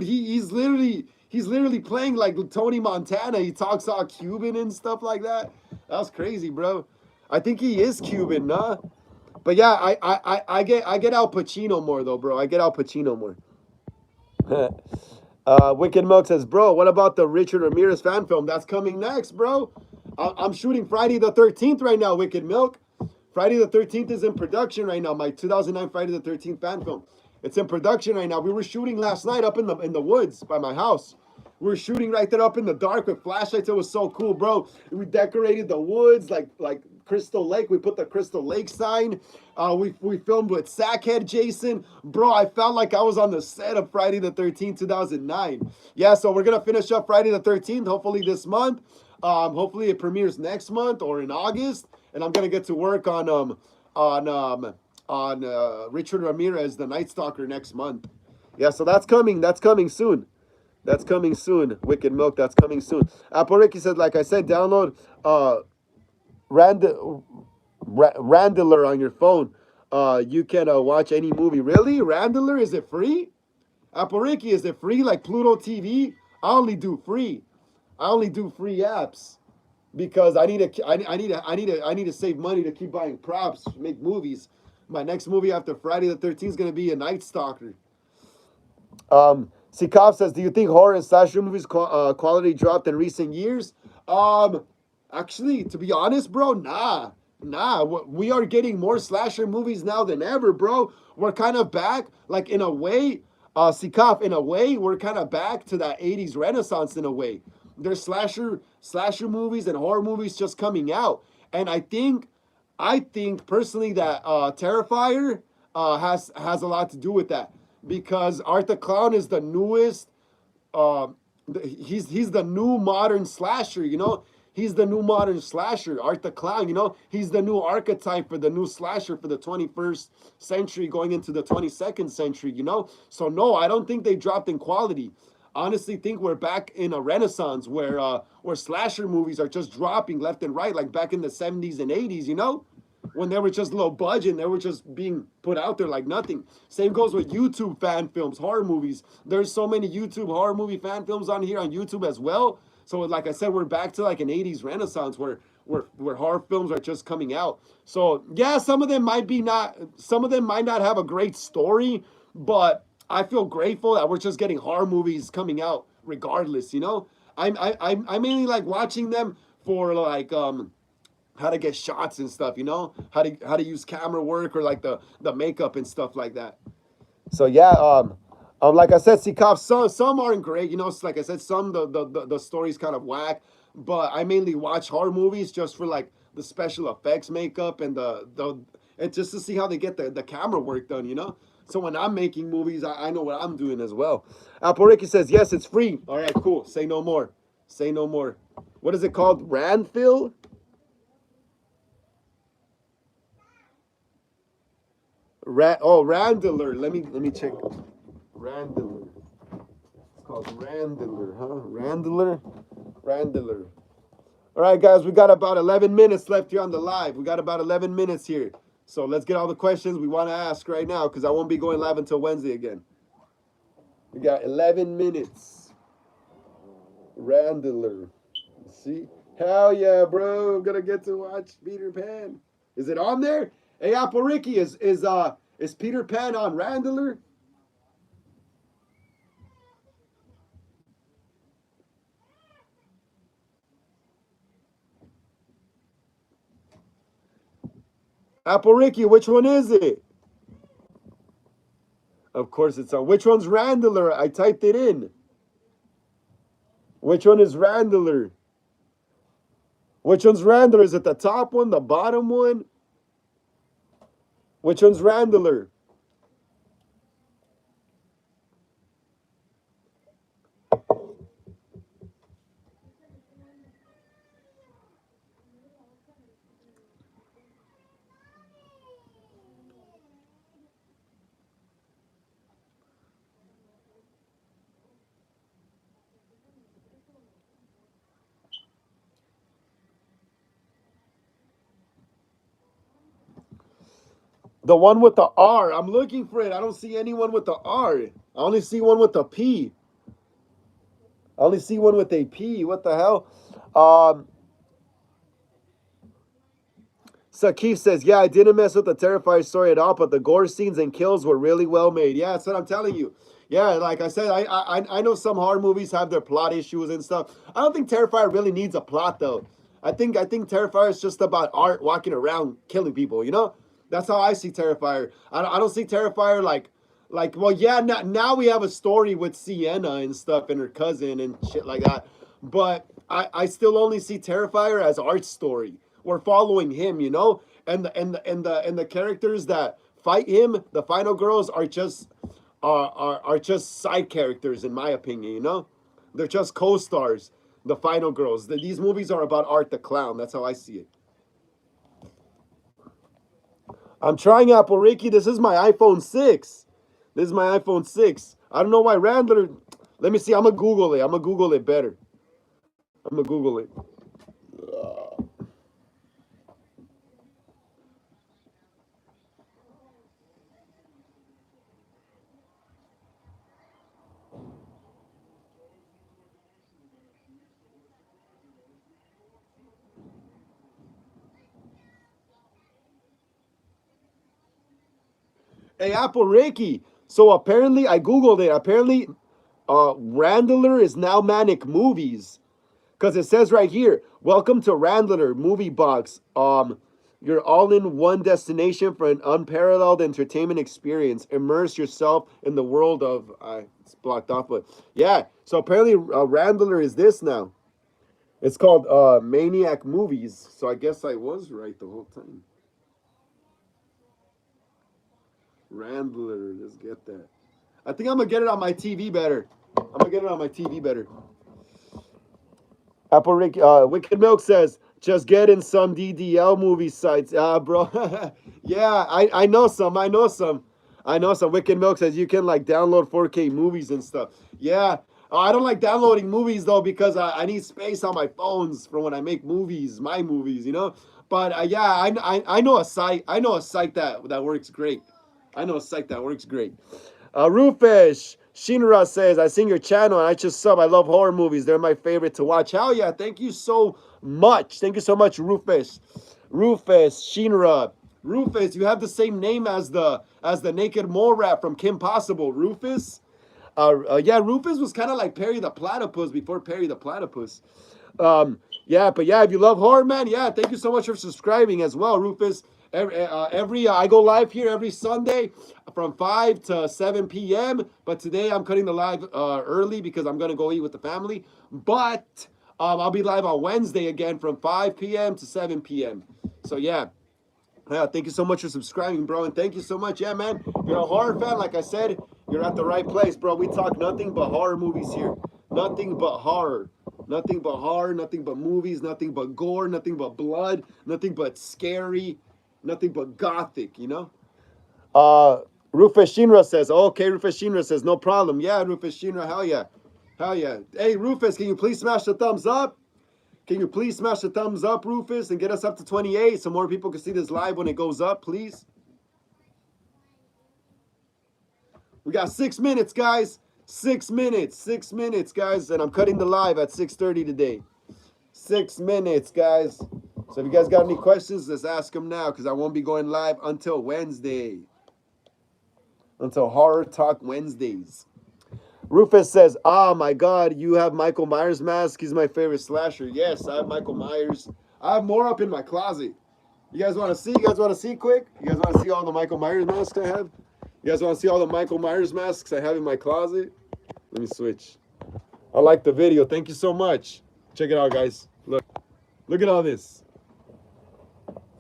S1: he's literally playing like Tony Montana. He talks all Cuban and stuff like that. That's crazy, bro. I think he is Cuban, nah. But yeah, I get Al Pacino more though, bro. I get Al Pacino more. Wicked Milk says, bro, what about the Richard Ramirez fan film? That's coming next, bro. I'm shooting Friday the 13th right now, Wicked Milk. Friday the 13th is in production right now. My 2009 Friday the 13th fan film. It's in production right now. We were shooting last night up in the woods by my house. We were shooting right there up in the dark with flashlights. It was so cool, bro. We decorated the woods like Crystal Lake. We put the Crystal Lake sign. We filmed with Sackhead Jason. Bro, I felt like I was on the set of Friday the 13th, 2009. Yeah, so we're going to finish up Friday the 13th, hopefully this month. Hopefully it premieres next month or in August. And I'm going to get to work on Richard Ramirez, the Night Stalker, next month. Yeah, so that's coming. That's coming soon. That's coming soon. Wicked Milk, that's coming soon. Apple Ricky said, like I said, download Randler on your phone. You can watch any movie. Really? Randler? Is it free? Apple Ricky, is it free like Pluto TV? I only do free. I only do free apps because I need to save money to keep buying props, make movies. My next movie after Friday the 13th is gonna be a Night Stalker. Sikov says, do you think horror and slasher movies quality dropped in recent years? Actually, to be honest, bro, nah. Nah, we are getting more slasher movies now than ever, bro. We're kind of back, like in a way, Sikov, in a way, we're kind of back to that 80s renaissance in a way. There's slasher movies and horror movies just coming out. And I think personally that Terrifier has a lot to do with that because Art the Clown is the newest. Uh, he's the new modern slasher. You know, he's the new modern slasher. Art the Clown. You know, he's the new archetype for the new slasher for the 21st century, going into the 22nd century. You know, so no, I don't think they dropped in quality. Honestly, think we're back in a renaissance where slasher movies are just dropping left and right, like back in the 70s and 80s. You know, when they were just low budget and they were just being put out there like nothing. Same goes with YouTube fan films, horror movies. There's so many YouTube horror movie fan films on here on YouTube as well. So like I said, we're back to like an 80s renaissance where horror films are just coming out. So yeah, some of them might not have a great story, but I feel grateful that we're just getting horror movies coming out regardless, you know? I mainly like watching them for like how to get shots and stuff, you know, how to use camera work or like the makeup and stuff like that. So yeah, like I said, see, cops. Some aren't great, you know. Like I said, some the story's kind of whack. But I mainly watch horror movies just for like the special effects, makeup, and the and just to see how they get the camera work done, you know. So when I'm making movies, I know what I'm doing as well. Apple Ricky says yes, it's free. All right, cool. Say no more. Say no more. What is it called? Randfill? Randler. Let me check. Randler. It's called Randler, huh? Randler. Randler. All right, guys, we got about 11 minutes left here on the live. We got about 11 minutes here. So let's get all the questions we want to ask right now because I won't be going live until Wednesday again. We got 11 minutes. Randler. See? Hell yeah, bro. I'm gonna get to watch Peter Pan. Is it on there? Hey, Apple Ricky, is Peter Pan on Randler? Apple Ricky, which one is it? Of course it's on. Which one's Randler? I typed it in. Which one is Randler? Which one's Randler? Is it the top one, the bottom one? Which one's Randler? The one with the R. I'm looking for it. I don't see anyone with the R. I only see one with the P. I only see one with a P. What the hell? Keith says, yeah, I didn't mess with the Terrifier story at all, but the gore scenes and kills were really well made. Yeah, that's what I'm telling you. Yeah, like I said, I know some horror movies have their plot issues and stuff. I don't think Terrifier really needs a plot though. I think Terrifier is just about art walking around killing people, you know? That's how I see Terrifier. I don't see Terrifier like well, yeah, now we have a story with Sienna and stuff and her cousin and shit like that. But I still only see Terrifier as art story. We're following him, you know, and the characters that fight him, the final girls are just just side characters in my opinion, you know. They're just co-stars. The final girls. These movies are about Art the Clown. That's how I see it. I'm trying Apple Ricky. This is my iPhone 6. This is my iPhone 6. I don't know why Randler. Let me see. I'm gonna Google it. I'm gonna Google it better. I'm gonna Google it. Hey, Apple Ricky. So apparently, I Googled it. Apparently, Randler is now Manic Movies. Because it says right here, welcome to Randler Movie Box. You're all in one destination for an unparalleled entertainment experience. Immerse yourself in the world of, it's blocked off, but yeah. So apparently Randler is this now. It's called Maniac Movies. So I guess I was right the whole time. Randler, let's get that. I think I'm gonna get it on my TV better. I'm gonna get it on my TV better. Apple Rick, Wicked Milk says, just get in some DDL movie sites. Bro. Yeah, I know some. I know some. I know some. Wicked Milk says you can like download 4K movies and stuff. Yeah. I don't like downloading movies though because I need space on my phones for when I make movies, my movies, you know. But yeah, I know a site. I know a site that works great. I know a site that works great. Rufus Shinra says, I seen your channel and I just sub. I love horror movies. They're my favorite to watch. Hell yeah. Thank you so much. Thank you so much, Rufus. Rufus Shinra. Rufus, you have the same name as the naked mole rat from Kim Possible. Rufus. Yeah, Rufus was kind of like Perry the Platypus before Perry the Platypus. Yeah, but yeah, if you love horror, man, yeah, thank you so much for subscribing as well, Rufus. I go live here every Sunday from 5 to 7 p.m. But today I'm cutting the live early because I'm gonna go eat with the family. But I'll be live on Wednesday again from 5 p.m. to 7 p.m. So yeah. Yeah, thank you so much for subscribing, bro, and thank you so much. Yeah, man, if you're a horror fan, like I said, you're at the right place, bro. We talk nothing but horror movies here. Nothing but horror. Nothing but horror, nothing but movies, nothing but gore, nothing but blood, nothing but scary, nothing but gothic, you know? Rufus Shinra says, okay, Rufus Shinra says, no problem. Yeah, Rufus Shinra, hell yeah. Hell yeah. Hey, Rufus, can you please smash the thumbs up? Can you please smash the thumbs up, Rufus, and get us up to 28 so more people can see this live when it goes up, please? We got 6 minutes, guys. 6 minutes. 6 minutes, guys. And I'm cutting the live at 6:30 today. 6 minutes, guys. So if you guys got any questions, let's ask them now because I won't be going live until Wednesday. Until Horror Talk Wednesdays. Rufus says, "Ah, my God, you have Michael Myers mask. He's my favorite slasher." Yes, I have Michael Myers. I have more up in my closet. You guys want to see? You guys want to see quick? You guys want to see all the Michael Myers masks I have? You guys want to see all the Michael Myers masks I have in my closet? Let me switch. I like the video. Thank you so much. Check it out, guys. Look. Look at all this.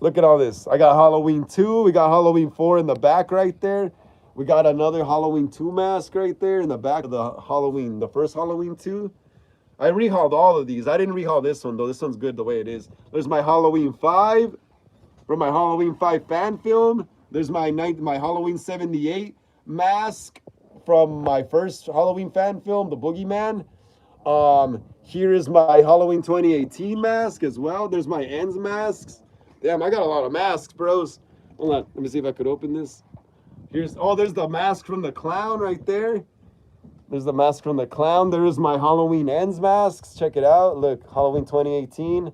S1: Look at all this. I got Halloween 2. We got Halloween 4 in the back right there. We got another Halloween 2 mask right there in the back of the first Halloween 2. I rehauled all of these. I didn't rehaul this one, though. This one's good the way it is. There's my Halloween 5 from my Halloween 5 fan film. There's my Halloween 78 mask from my first Halloween fan film, The Boogeyman. Here is my Halloween 2018 mask as well. There's my ends masks. Damn, I got a lot of masks, bros. Hold on. Let me see if I could open this. There's the mask from the clown right there. There's the mask from the clown. There is my Halloween ends masks. Check it out. Look, Halloween 2018,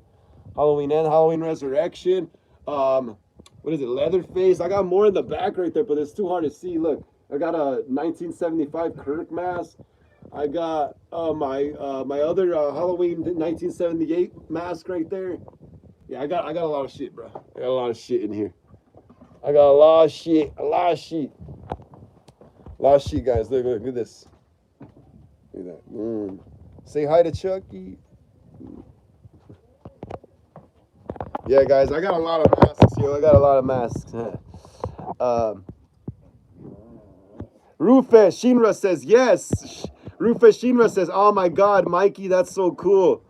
S1: Halloween end, Halloween Resurrection. What is it? Leatherface. I got more in the back right there, but it's too hard to see. Look, I got a 1975 Kirk mask. I got my other Halloween 1978 mask right there. Yeah, I got a lot of shit, bro. I got a lot of shit in here. I got a lot of shit. A lot of shit. A lot of shit, guys. Look at this. Look at that. Say hi to Chucky. Yeah, guys, I got a lot of masks, yo. I got a lot of masks. Rufus Shinra says, yes. Rufus Shinra says, oh my God, Mikey, that's so cool.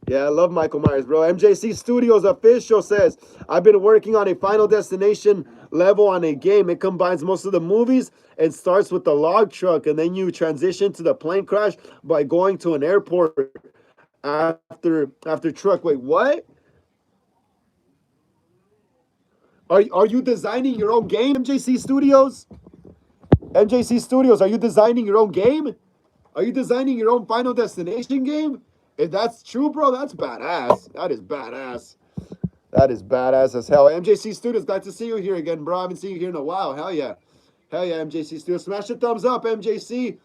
S1: Yeah, I love Michael Myers, bro. MJC Studios Official says, I've been working on a Final Destination level on a game. It combines most of the movies and starts with the log truck, and then you transition to the plane crash by going to an airport after truck. Wait, what? Are you designing your own game, MJC Studios? MJC Studios, are you designing your own game? Are you designing your own Final Destination game? If that's true, bro, that's badass. That is badass. That is badass as hell. MJC Studios, glad to see you here again, bro. I haven't seen you here in a while. Hell yeah. Hell yeah, MJC Studios. Smash the thumbs up, MJC.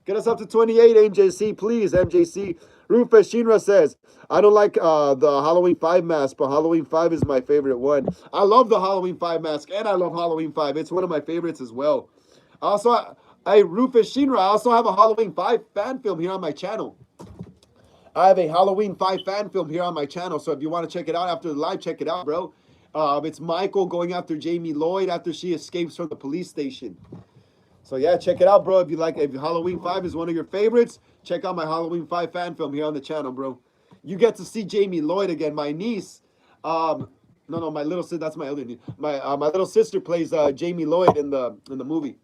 S1: Get us up to 28, MJC, please, MJC. Rufus Shinra says, I don't like the Halloween 5 mask, but Halloween 5 is my favorite one. I love the Halloween 5 mask, and I love Halloween 5. It's one of my favorites as well. Also, Rufus Shinra, I also have a Halloween 5 fan film here on my channel. I have a Halloween 5 fan film here on my channel, so if you want to check it out after the live, check it out, bro. It's Michael going after Jamie Lloyd after she escapes from the police station. So yeah, check it out, bro. If Halloween 5 is one of your favorites, check out my Halloween 5 fan film here on the channel, bro. You get to see Jamie Lloyd again. My niece, no, my little sister. That's my other niece. My little sister plays Jamie Lloyd in the movie.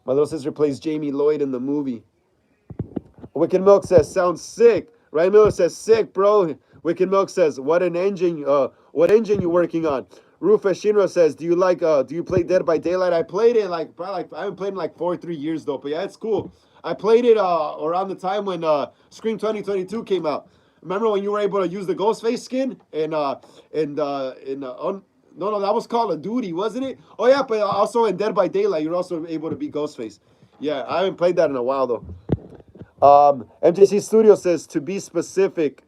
S1: My little sister plays Jamie Lloyd in the movie. Wicked Milk says, sounds sick. Ryan Miller says, sick, bro. Wicked Milk says, what engine you working on? Rufus Shinra says, do you play Dead by Daylight? I played it I haven't played it in 3 years though, but yeah, it's cool. I played it around the time when Scream 2022 came out. Remember when you were able to use the Ghostface skin no, that was Call of Duty, wasn't it? Oh yeah, but also in Dead by Daylight, you're also able to be Ghostface. Yeah, I haven't played that in a while though. MJC Studio says, to be specific,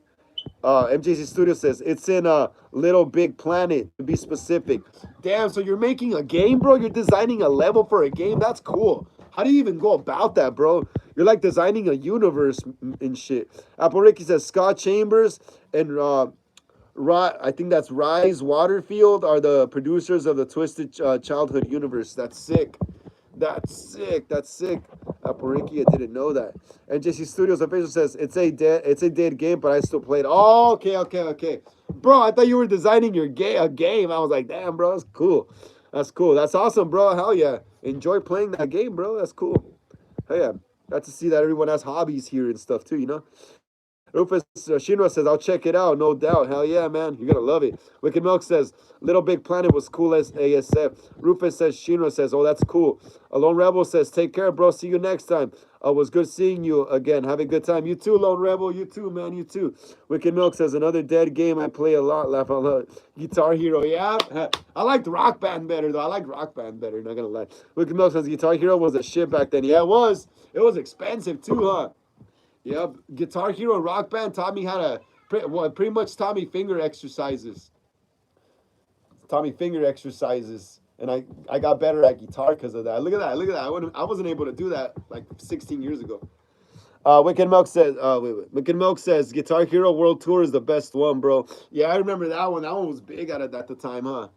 S1: MJC Studio says, it's in a Little Big Planet, to be specific. Damn, so you're making a game, bro? You're designing a level for a game? That's cool. How do you even go about that, bro? You're like designing a universe and shit. Apple Ricky says, Scott Chambers and I think that's Rise Waterfield are the producers of the Twisted Childhood universe. That's sick. That's sick. That's sick. Aporikia didn't know that. And JC Studios Official says it's a dead game, but I still played. Oh, okay. Bro, I thought you were designing a game. I was like, damn, bro, that's cool. That's cool. That's awesome, bro. Hell yeah. Enjoy playing that game, bro. That's cool. Hell yeah. Got to see that everyone has hobbies here and stuff too, you know. Rufus Shinra says, I'll check it out, no doubt. Hell yeah, man. You're going to love it. Wicked Milk says, Little Big Planet was cool as ASF. Rufus says, Shinra says, oh, that's cool. Lone Rebel says, take care, bro. See you next time. Was good seeing you again. Have a good time. You too, Lone Rebel. You too, man. You too. Wicked Milk says, another dead game I play a lot. Laugh out loud. Guitar Hero, yeah. I liked Rock Band better, though. I like Rock Band better, not going to lie. Wicked Milk says, Guitar Hero was a shit back then. Yeah, it was. It was expensive, too, huh? Yep, Guitar Hero and Rock Band taught me how to, pretty much taught me finger exercises. Taught me finger exercises, and I got better at guitar because of that. Look at that, look at that. I wasn't able to do that like 16 years ago. Wicked Milk says, Wicked Milk says, Guitar Hero World Tour is the best one, bro. Yeah, I remember that one. That one was big at the time, huh?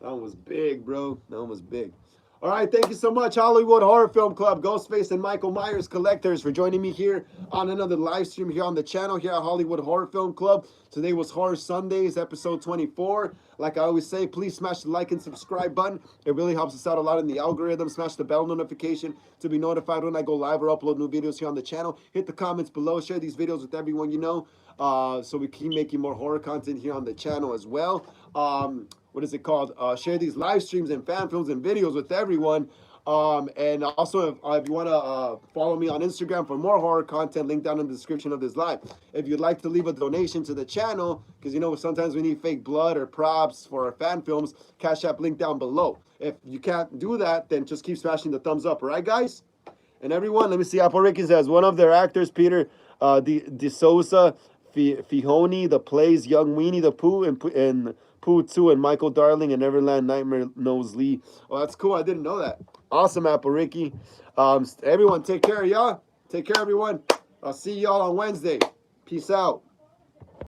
S1: That one was big, bro. That one was big. All right, thank you so much, Hollywood Horror Film Club, Ghostface and Michael Myers Collectors, for joining me here on another live stream here on the channel here at Hollywood Horror Film Club. Today was Horror Sundays, episode 24. Like I always say, please smash the like and subscribe button. It really helps us out a lot in the algorithm. Smash the bell notification to be notified when I go live or upload new videos here on the channel. Hit the comments below. Share these videos with everyone you know, so we keep making more horror content here on the channel as well. What is it called? Share these live streams and fan films and videos with everyone. And also, if you want to follow me on Instagram for more horror content, link down in the description of this live. If you'd like to leave a donation to the channel, because you know sometimes we need fake blood or props for our fan films, Cash App link down below. If you can't do that, then just keep smashing the thumbs up, all right, guys? And everyone, let me see. Apple Ricky says, one of their actors, Peter De Souza Fihoni, the plays young Weenie the Pooh and Pooh 2 and Michael Darling and Neverland Nightmare Knows Lee. Oh, that's cool. I didn't know that. Awesome, Apple Ricky. Everyone, take care, y'all. Take care, everyone. I'll see y'all on Wednesday. Peace out.